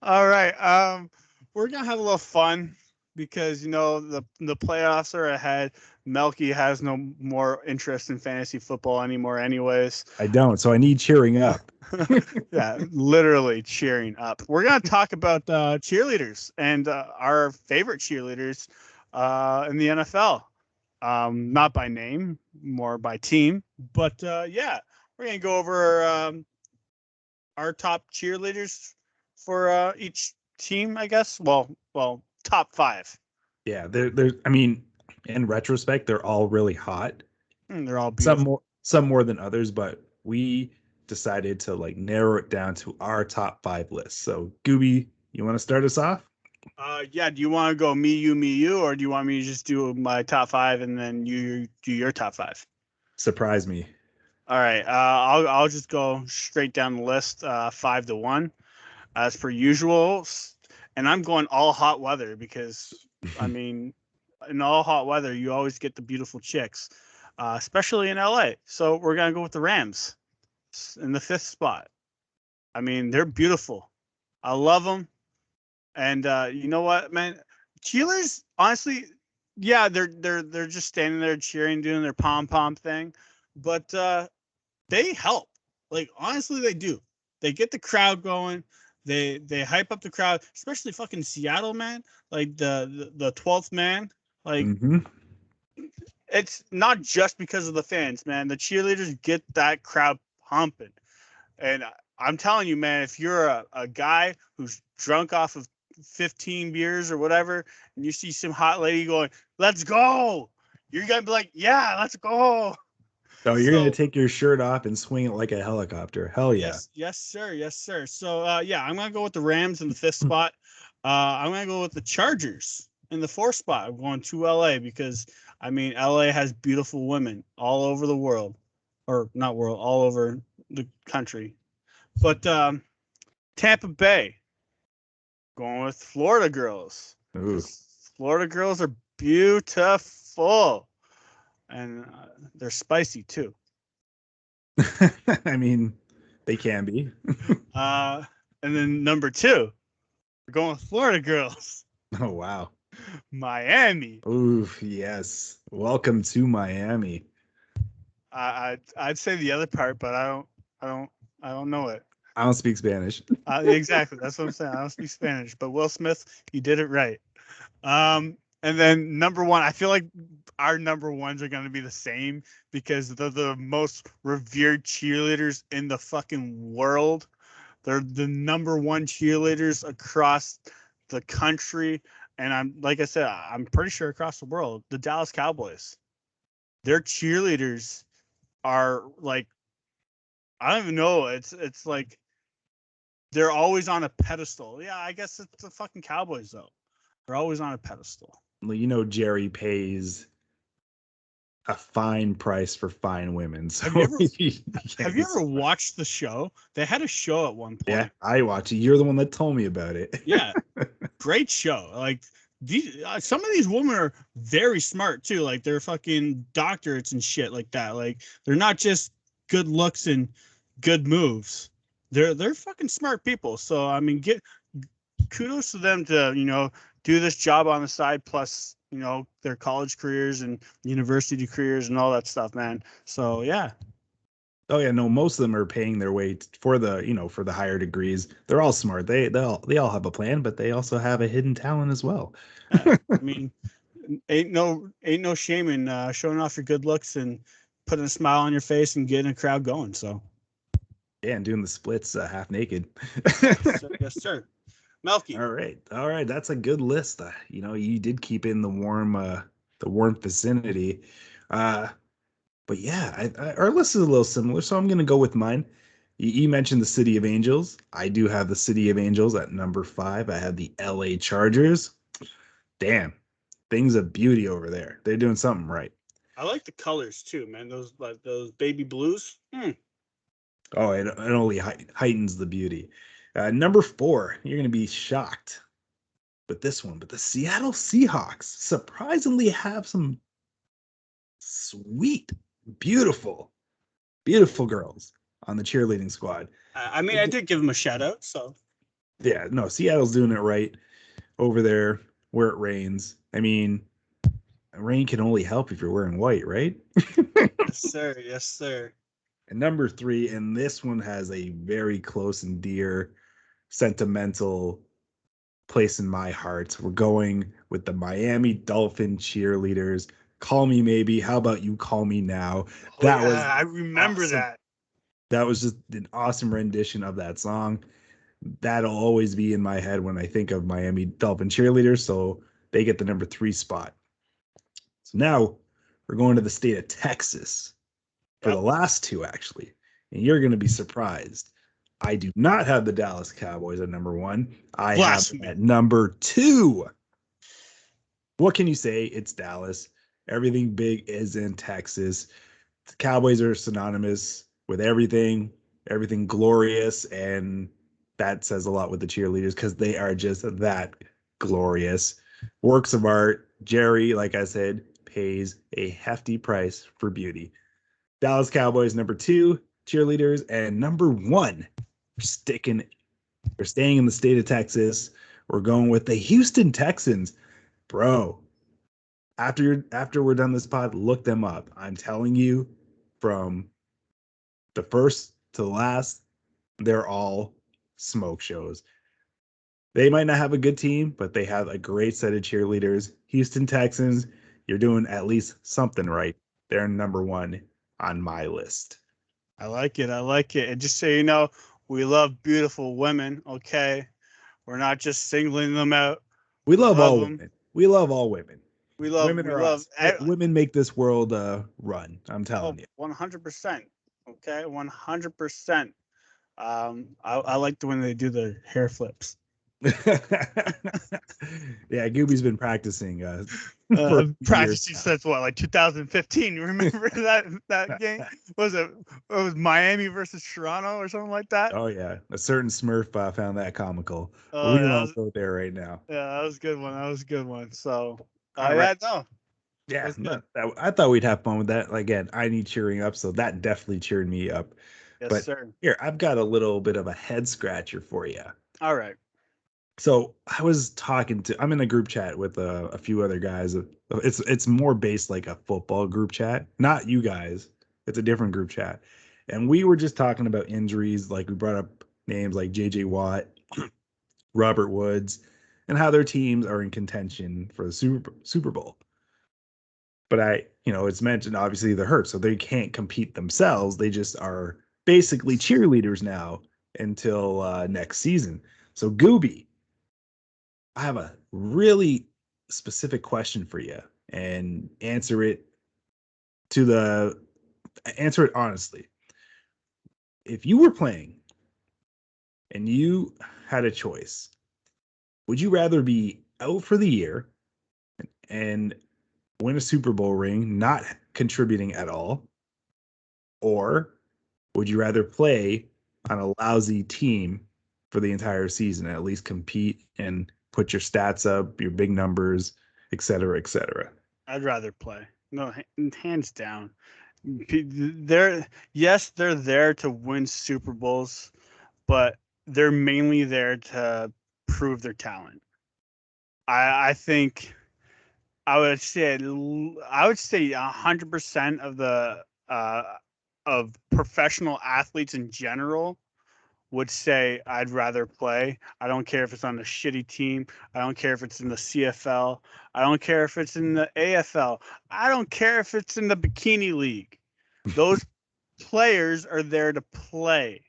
All right. We're gonna have a little fun because the playoffs are ahead. Melky has no more interest in fantasy football anymore, anyways. I don't, so I need cheering up. Yeah, literally cheering up. We're gonna talk about cheerleaders and our favorite cheerleaders in the NFL. Not by name, more by team. But yeah, we're gonna go over our top cheerleaders for each team, I guess. Well, top 5. Yeah, they're. I mean, in retrospect, they're all really hot. They're all beautiful. Some more than others, but we decided to like narrow it down to our top 5 list. So, Goobie, you want to start us off? Yeah. Do you want to go me, you, or do you want me to just do my top 5 and then you do your top 5? Surprise me. All right. I'll just go straight down the list, 5 to 1, as per usual, and I'm going all hot weather because I mean, in all hot weather, you always get the beautiful chicks. especially in LA. So we're gonna go with the Rams in the 5th spot. I mean, they're beautiful. I love them. And you know what, man? Cheerleaders, honestly, yeah, they're just standing there cheering, doing their pom pom thing, but they help. Like honestly, they do. They get the crowd going. They hype up the crowd, especially fucking Seattle, man. Like the 12th man. Like it's not just because of the fans, man. The cheerleaders get that crowd pumping. And I'm telling you, man, if you're a guy who's drunk off of 15 beers or whatever, and you see some hot lady going, "Let's go," you're gonna be like, "Yeah, let's go." Oh, you're gonna take your shirt off and swing it like a helicopter. Hell yeah. Yes, sir. Yes, sir. So yeah, I'm gonna go with the Rams in the 5th spot. I'm gonna go with the Chargers in the 4th spot. I'm going to LA because I mean LA has beautiful women all over the world, or not world, all over the country. But Tampa Bay, going with Florida girls. Ooh. Florida girls are beautiful, and they're spicy too. I mean, they can be. And then number 2, we're going with Florida girls. Oh wow. Miami. Ooh, yes. Welcome to Miami. I'd say the other part, but I don't know it. I don't speak Spanish. Exactly. That's what I'm saying. I don't speak Spanish, but Will Smith, you did it right. And then number 1, I feel like our number 1s are going to be the same because they're the most revered cheerleaders in the fucking world. They're the number 1 cheerleaders across the country. And I'm pretty sure across the world, the Dallas Cowboys, their cheerleaders are like, I don't even know. It's like they're always on a pedestal. Yeah, I guess it's the fucking Cowboys though. They're always on a pedestal. Well, you know, Jerry pays a fine price for fine women. So have you ever watched the show? They had a show at one point. Yeah, I watch it. You're the one that told me about it. Yeah, great show. Like some of these women are very smart too. Like they're fucking doctorates and shit like that. Like they're not just good looks and good moves. They're fucking smart people. So I mean, kudos to them to do this job on the side, plus their college careers and university careers and all that stuff, man. So yeah. Oh yeah, no, most of them are paying their way for the higher degrees. They're all smart. They all have a plan, but they also have a hidden talent as well. I mean, ain't no shame in showing off your good looks and putting a smile on your face and getting a crowd going. So yeah, and doing the splits half naked. Yes, sir. Melky. All right. That's a good list. You did keep it in the warm vicinity. But yeah, our list is a little similar, so I'm going to go with mine. You mentioned the City of Angels. I do have the City of Angels at number 5. I have the LA Chargers. Damn, things of beauty over there. They're doing something right. I like the colors too, man. Those baby blues. Oh, it only heightens the beauty. Number 4, you're going to be shocked with this one, but the Seattle Seahawks surprisingly have some sweet, beautiful girls on the cheerleading squad. I mean, I did give them a shout out. So yeah, no, Seattle's doing it right over there where it rains. I mean, rain can only help if you're wearing white, right? Yes, sir. Yes, sir. And number 3, and this one has a very close and dear sentimental place in my heart. We're going with the Miami Dolphin cheerleaders. Call Me Maybe. How about you call me now? I remember awesome. that. That was just an awesome rendition of that song. That'll always be in my head when I think of Miami Dolphin cheerleaders. So they get the number 3 spot. So now we're going to the state of Texas for the last 2, actually. And you're going to be surprised. I do not have the Dallas Cowboys at number 1. I have them at number 2. What can you say? It's Dallas. Everything big is in Texas. The Cowboys are synonymous with everything glorious, and that says a lot with the cheerleaders because they are just that glorious. Works of art. Jerry, like I said, pays a hefty price for beauty. Dallas Cowboys, number 2, cheerleaders, and number 1, we're staying in the state of Texas. We're going with the Houston Texans. Bro, after we're done this pod, look them up. I'm telling you, from the first to the last, they're all smoke shows. They might not have a good team, but they have a great set of cheerleaders. Houston Texans, you're doing at least something right. They're number 1 on my list. I like it. And just so you know, we love beautiful women, okay? We're not just singling them out. We love all women. We love all women. Women make this world run. I'm telling you. 100%. Okay, 100%. I like the when they do the hair flips. Yeah, Goobie's been practicing. Practicing since what, like 2015? You remember that game? It was Miami versus Toronto or something like that? Oh yeah, a certain Smurf found that comical. We won't go there right now. Yeah, that was a good one. So, right. Yeah, I thought we'd have fun with that. Again, I need cheering up, so that definitely cheered me up. Yes, sir. Here, I've got a little bit of a head scratcher for you. All right. So I was I'm in a group chat with a few other guys. It's more based like a football group chat, not you guys. It's a different group chat. And we were just talking about injuries. Like we brought up names like JJ Watt, Robert Woods, and how their teams are in contention for the Super Bowl. But it's mentioned obviously they're hurt, so they can't compete themselves. They just are basically cheerleaders now until next season. So Goobie, I have a really specific question for you, and answer it honestly. If you were playing and you had a choice, would you rather be out for the year and win a Super Bowl ring, not contributing at all, or would you rather play on a lousy team for the entire season, at least compete and put your stats up, your big numbers, et cetera, et cetera? I'd rather play. No, hands down. They're there to win Super Bowls, but they're mainly there to prove their talent. I think I would say 100% of the of professional athletes in general would say I'd rather play. I don't care if it's on a shitty team. I don't care if it's in the CFL. I don't care if it's in the AFL. I don't care if it's in the Bikini League. Those players are there to play.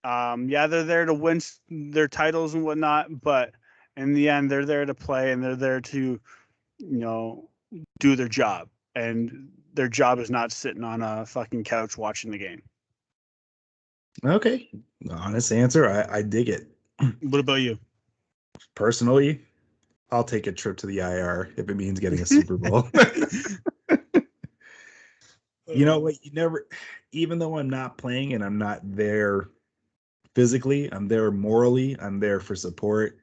They're there to win their titles and whatnot, but in the end, they're there to play and they're there to, do their job. And their job is not sitting on a fucking couch watching the game. Okay. Honest answer. I dig it. What about you? Personally, I'll take a trip to the IR if it means getting a Super Bowl. You know what? Even though I'm not playing and I'm not there physically, I'm there morally, I'm there for support.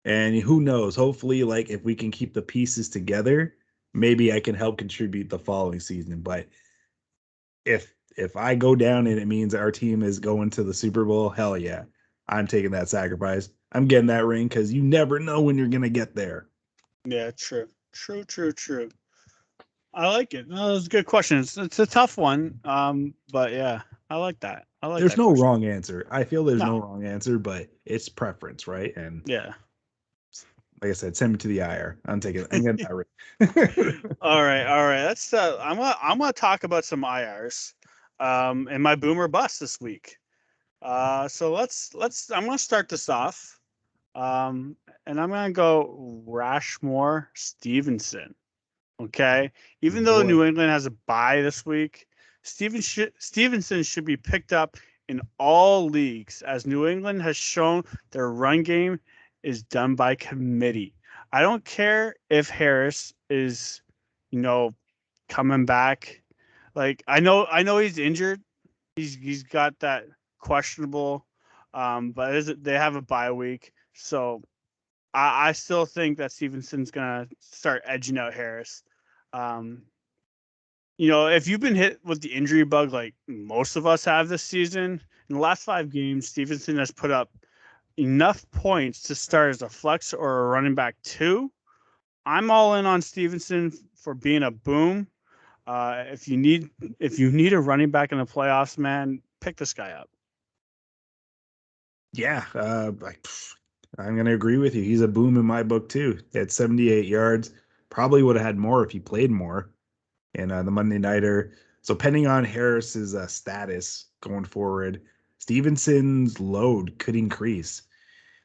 And who knows? Hopefully, like if we can keep the pieces together, maybe I can help contribute the following season. But if I go down and it means our team is going to the Super Bowl, hell yeah, I'm taking that sacrifice. I'm getting that ring because you never know when you're gonna get there. Yeah, true. I like it. No, it's a good question. It's a tough one. But yeah, I like that. There's no wrong answer. I feel there's no wrong answer, but it's preference, right? And yeah. Like I said, send me to the IR. I'm getting that ring. All right. Let's I'm gonna talk about some IRs and my boomer bust this week. So I'm gonna start this off. And I'm gonna go Rashmore Stevenson. Okay. Even though New England has a bye this week, Stevenson should be picked up in all leagues, as New England has shown their run game is done by committee. I don't care if Harris is, coming back. Like I know he's injured. He's got that questionable, but they have a bye week, so I still think that Stevenson's gonna start edging out Harris. Um, if you've been hit with the injury bug like most of us have this season, in the last 5 games, Stevenson has put up enough points to start as a flex or a running back 2. I'm all in on Stevenson for being a boom. If you need a running back in the playoffs, man, pick this guy up. Yeah, I'm going to agree with you. He's a boom in my book too. At 78 yards, probably would have had more if he played more in the Monday Nighter. So depending on Harris's status going forward, Stevenson's load could increase,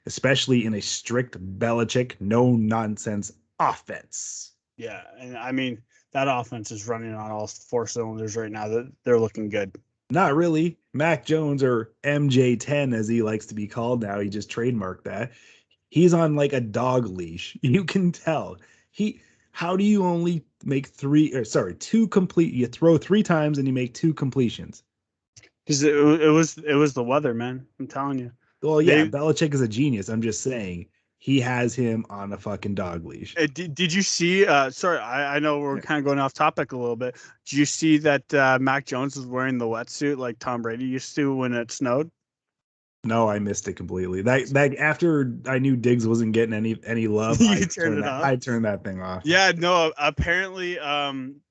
especially in a strict Belichick no-nonsense offense. Yeah, and I mean, that offense is running on all 4 cylinders right now. They're looking good. Not really. Mac Jones, or MJ10 as he likes to be called now, he just trademarked that. He's on like a dog leash. You can tell. How do you only make two complete? You throw 3 times and you make 2 completions. Because it was the weather, man. I'm telling you. Well, yeah, Belichick is a genius. I'm just saying he has him on a fucking dog leash. Did you see? Sorry, I know we're kind of going off topic a little bit. Did you see that Mac Jones was wearing the wetsuit like Tom Brady used to when it snowed? No, I missed it completely. That after I knew Diggs wasn't getting any love, I turned that thing off. Yeah, no. Apparently, Tom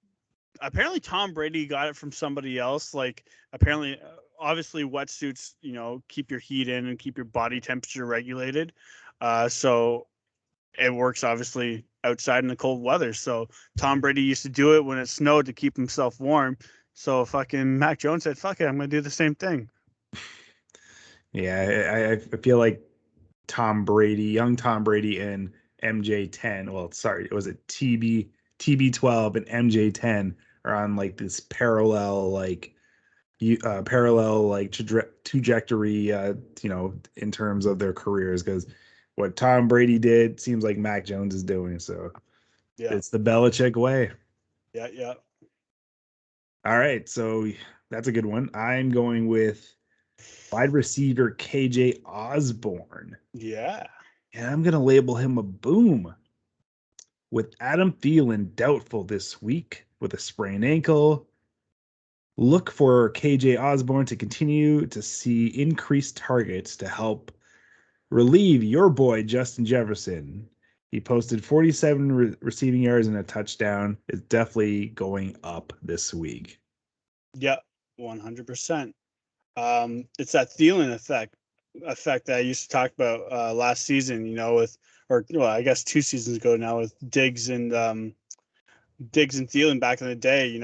Brady got it from somebody else. Like apparently, obviously, wetsuits, keep your heat in and keep your body temperature regulated. So it works obviously outside in the cold weather. So Tom Brady used to do it when it snowed to keep himself warm. So fucking Mac Jones said, "Fuck it, I'm gonna do the same thing." Yeah, I feel like young Tom Brady and MJ10. Well, sorry, was it TB12 and MJ10 are on like this parallel trajectory, in terms of their careers, because what Tom Brady did seems like Mac Jones is doing. So Yeah, it's the Belichick way. yeah. All right, so that's a good one. I'm going with wide receiver KJ Osborne. Yeah. And I'm going to label him a boom. With Adam Thielen doubtful this week with a sprained ankle, look for KJ Osborne to continue to see increased targets to help relieve your boy Justin Jefferson. He posted 47 receiving yards and a touchdown. Is definitely going up this week. Yeah, 100%. It's that Thielen effect that I used to talk about last season, I guess 2 seasons ago now with Diggs and Thielen back in the day.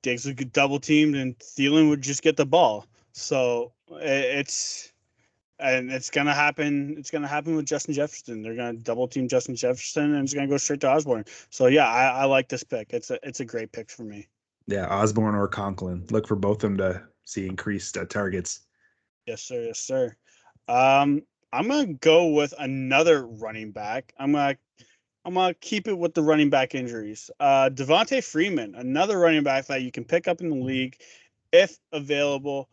Diggs would get double teamed and Thielen would just get the ball. So it's gonna happen. It's gonna happen with Justin Jefferson. They're gonna double team Justin Jefferson and it's gonna go straight to Osborne. So yeah, I like this pick. It's a great pick for me. Yeah, Osborne or Conklin. Look for both of them to see increased targets. Yes, sir. Yes, sir. I'm gonna go with another running back. I'm gonna keep it with the running back injuries. Devonta Freeman, another running back that you can pick up in the league if available.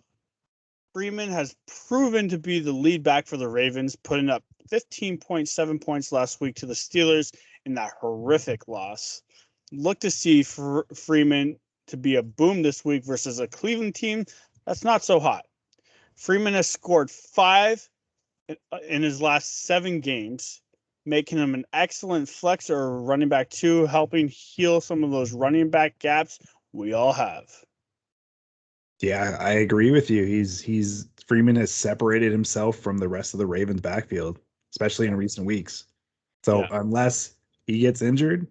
Freeman has proven to be the lead back for the Ravens, putting up 15.7 points last week to the Steelers in that horrific loss. Look to see Freeman to be a boom this week versus a Cleveland team that's not so hot. Freeman has scored 5 in his last 7 games, making him an excellent flex or running back 2, helping heal some of those running back gaps we all have. Yeah, I agree with you. Freeman has separated himself from the rest of the Ravens backfield, especially in recent weeks. So unless he gets injured,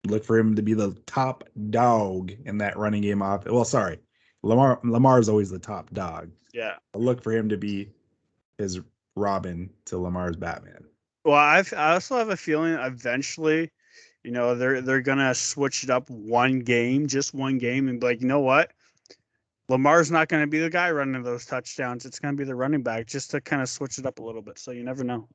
look for him to be the top dog in that running game off. Well, sorry. Lamar is always the top dog. Yeah. But look for him to be his Robin to Lamar's Batman. Well, I also have a feeling eventually, they're gonna switch it up just one game, and be like, you know what? Lamar's not going to be the guy running those touchdowns. It's going to be the running back, just to kind of switch it up a little bit. So you never know.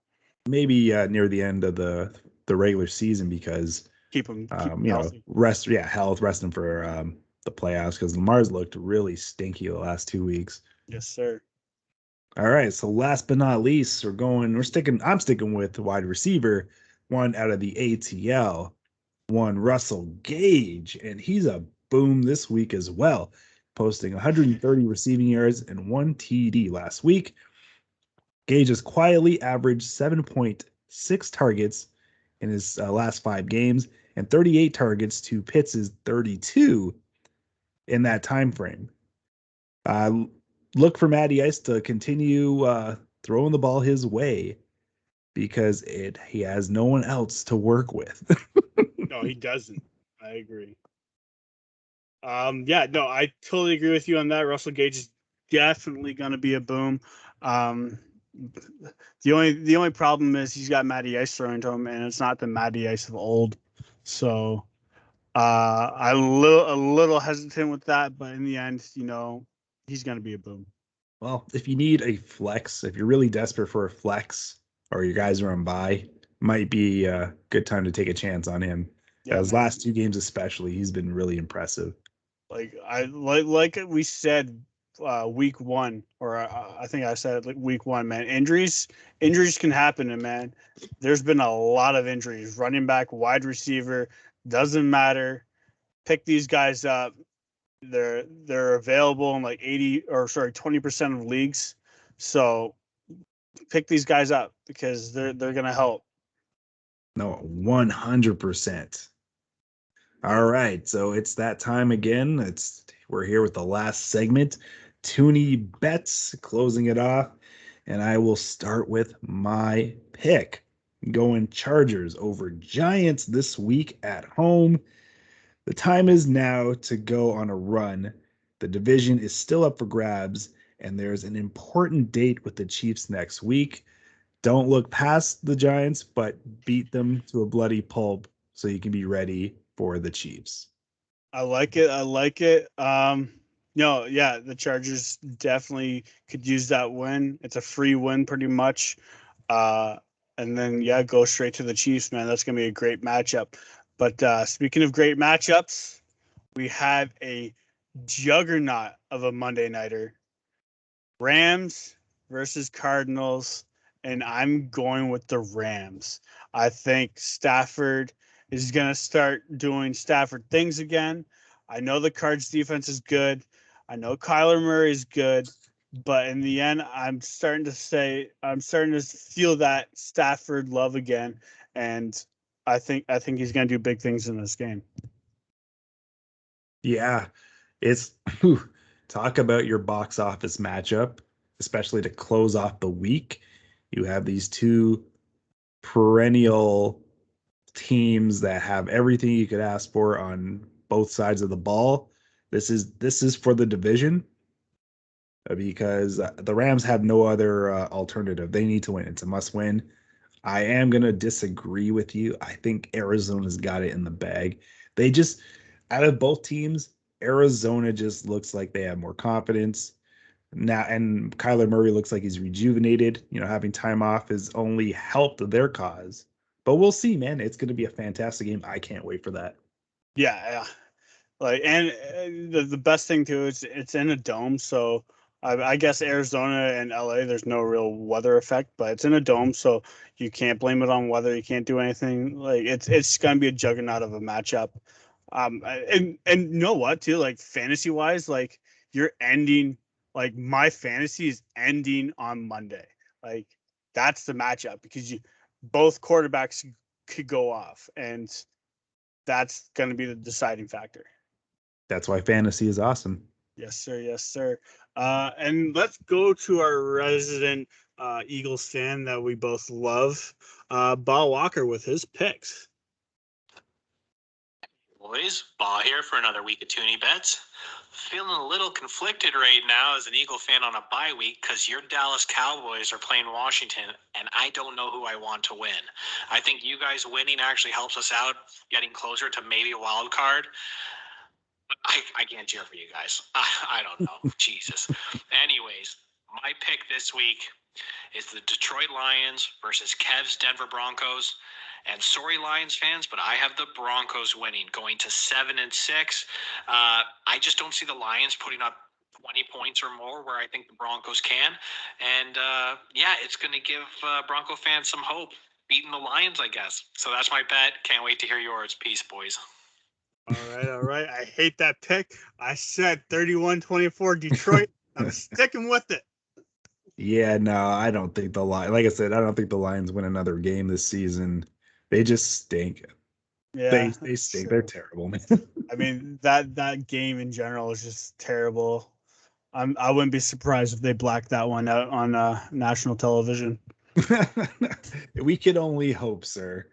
Maybe near the end of the regular season, because keep him healthy. Rest him for the playoffs, because Lamar's looked really stinky the last 2 weeks. Yes, sir. All right, so last but not least, I'm sticking with wide receiver, one out of the ATL. one Russell Gage, and he's a boom this week as well, posting 130 receiving yards and 1 TD last week. Gage has quietly averaged 7.6 targets in his last 5 games and 38 targets to Pitts' 32 in that time frame. Look for Matty Ice to continue throwing the ball his way because he has no one else to work with. No, he doesn't. I agree. Yeah, no, I totally agree with you on that. Russell Gage is definitely going to be a boom. The only problem is he's got Matty Ice throwing to him, and it's not the Matty Ice of old. So I'm a little hesitant with that, but in the end, he's going to be a boom. Well, if you need a flex, if you're really desperate for a flex, or your guys are on bye, might be a good time to take a chance on him. Yeah, his last 2 games especially, he's been really impressive. Like we said week 1, or I think I said week 1, man. Injuries can happen, and man, there's been a lot of injuries. Running back, wide receiver, doesn't matter. Pick these guys up. They're available in like 20% of leagues. So pick these guys up because they're gonna help. No, 100%. All right, so it's that time again. We're here with the last segment, Toonie Bets, closing it off, and I will start with my pick. Going Chargers over Giants this week at home. The time is now to go on a run. The division is still up for grabs, and there's an important date with the Chiefs next week. Don't look past the Giants, but beat them to a bloody pulp so you can be ready for the Chiefs. I like it. No, yeah, the Chargers definitely could use that win. It's a free win pretty much. And then, yeah, go straight to the Chiefs, man. That's going to be a great matchup. But speaking of great matchups, we have a juggernaut of a Monday nighter. Rams versus Cardinals, and I'm going with the Rams. I think Stafford is going to start doing Stafford things again. I know the Cards defense is good. I know Kyler Murray is good, but in the end, I'm starting to feel that Stafford love again, and I think he's going to do big things in this game. Yeah, it's talk about your box office matchup, especially to close off the week. You have these 2 perennial teams that have everything you could ask for on both sides of the ball. This is for the division because the Rams have no other alternative. They need to win. It's a must win. I am going to disagree with you. I think Arizona's got it in the bag. They just, out of both teams, Arizona just looks like they have more confidence now, and Kyler Murray looks like he's rejuvenated. Having time off has only helped their cause. But we'll see, man. It's going to be a fantastic game. I can't wait for that. Yeah. And the best thing too is it's in a dome, so I guess Arizona and LA, there's no real weather effect, but it's in a dome, so you can't blame it on weather. You can't do anything. Like it's gonna be a juggernaut of a matchup. And you know what too? Like fantasy wise, like you're ending. Like my fantasy is ending on Monday. Like that's the matchup because both quarterbacks could go off, and that's going to be the deciding factor. That's why fantasy is awesome. Yes, sir. Yes, sir. And let's go to our resident Eagles fan that we both love, Ball Walker, with his picks. Boys, Ball here for another week of Toonie Bets. Feeling a little conflicted right now as an Eagle fan on a bye week because your Dallas Cowboys are playing Washington, and I don't know who I want to win. I think you guys winning actually helps us out, getting closer to maybe a wild card. I can't cheer for you guys. I don't know. Jesus. Anyways, my pick this week is the Detroit Lions versus Kev's Denver Broncos. And sorry, Lions fans, but I have the Broncos winning, going to 7-6. I just don't see the Lions putting up 20 points or more where I think the Broncos can. And, yeah, it's going to give Bronco fans some hope beating the Lions, I guess. So that's my bet. Can't wait to hear yours. Peace, boys. All right. I hate that pick. I said 31-24 Detroit. I'm sticking with it. Yeah, no, I don't think the Lions. Like I said, I don't think the Lions win another game this season. They just stink. Yeah, They stink. true. They're terrible, man. I mean, that game in general is just terrible. I wouldn't be surprised if they blacked that one out on national television. We can only hope, sir.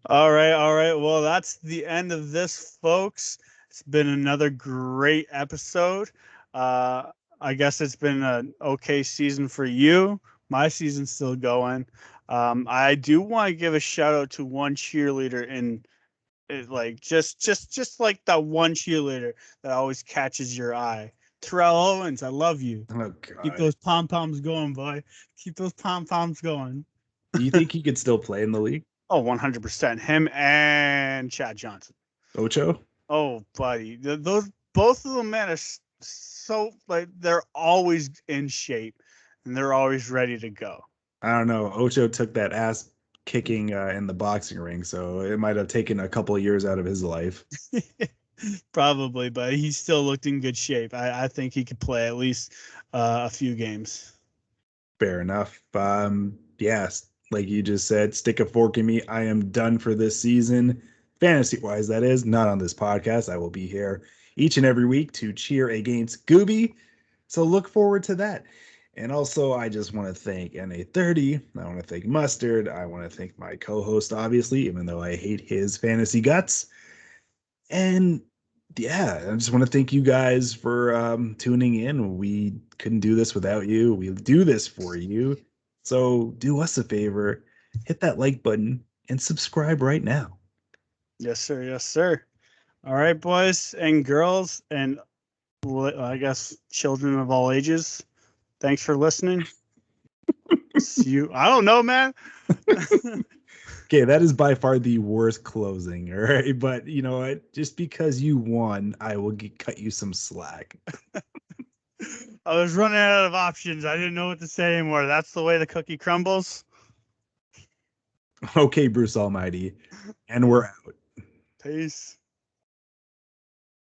All right. Well, that's the end of this, folks. It's been another great episode. I guess it's been an okay season for you. My season's still going. I do want to give a shout out to one cheerleader in like just like that one cheerleader that always catches your eye. Terrell Owens, I love you. Oh, Keep God. those pom-poms going, boy. Keep those pom-poms going. Do you think he could still play in the league? Oh, 100%. Him and Chad Johnson. Ocho? Oh, buddy. Those both of them, man, are so like they're always in shape and they're always ready to go. I don't know. Ocho took that ass kicking in the boxing ring, so it might have taken a couple of years out of his life. Probably, but he still looked in good shape. I think he could play at least a few games. Fair enough. Yes, like you just said, stick a fork in me. I am done for this season. Fantasy-wise, that is. Not on this podcast. I will be here each and every week to cheer against Goobie. So look forward to that. And also, I just want to thank NA30. I want to thank Mustard. I want to thank my co-host, obviously, even though I hate his fantasy guts. And yeah, I just want to thank you guys for tuning in. We couldn't do this without you. We do this for you. So do us a favor, hit that like button and subscribe right now. Yes, sir. Yes, sir. All right, boys and girls, and I guess children of all ages. Thanks for listening. See you. I don't know, man. Okay, that is by far the worst closing, all right? But you know what? Just because you won, I will cut you some slack. I was running out of options. I didn't know what to say anymore. That's the way the cookie crumbles. Okay, Bruce Almighty. And we're out. Peace.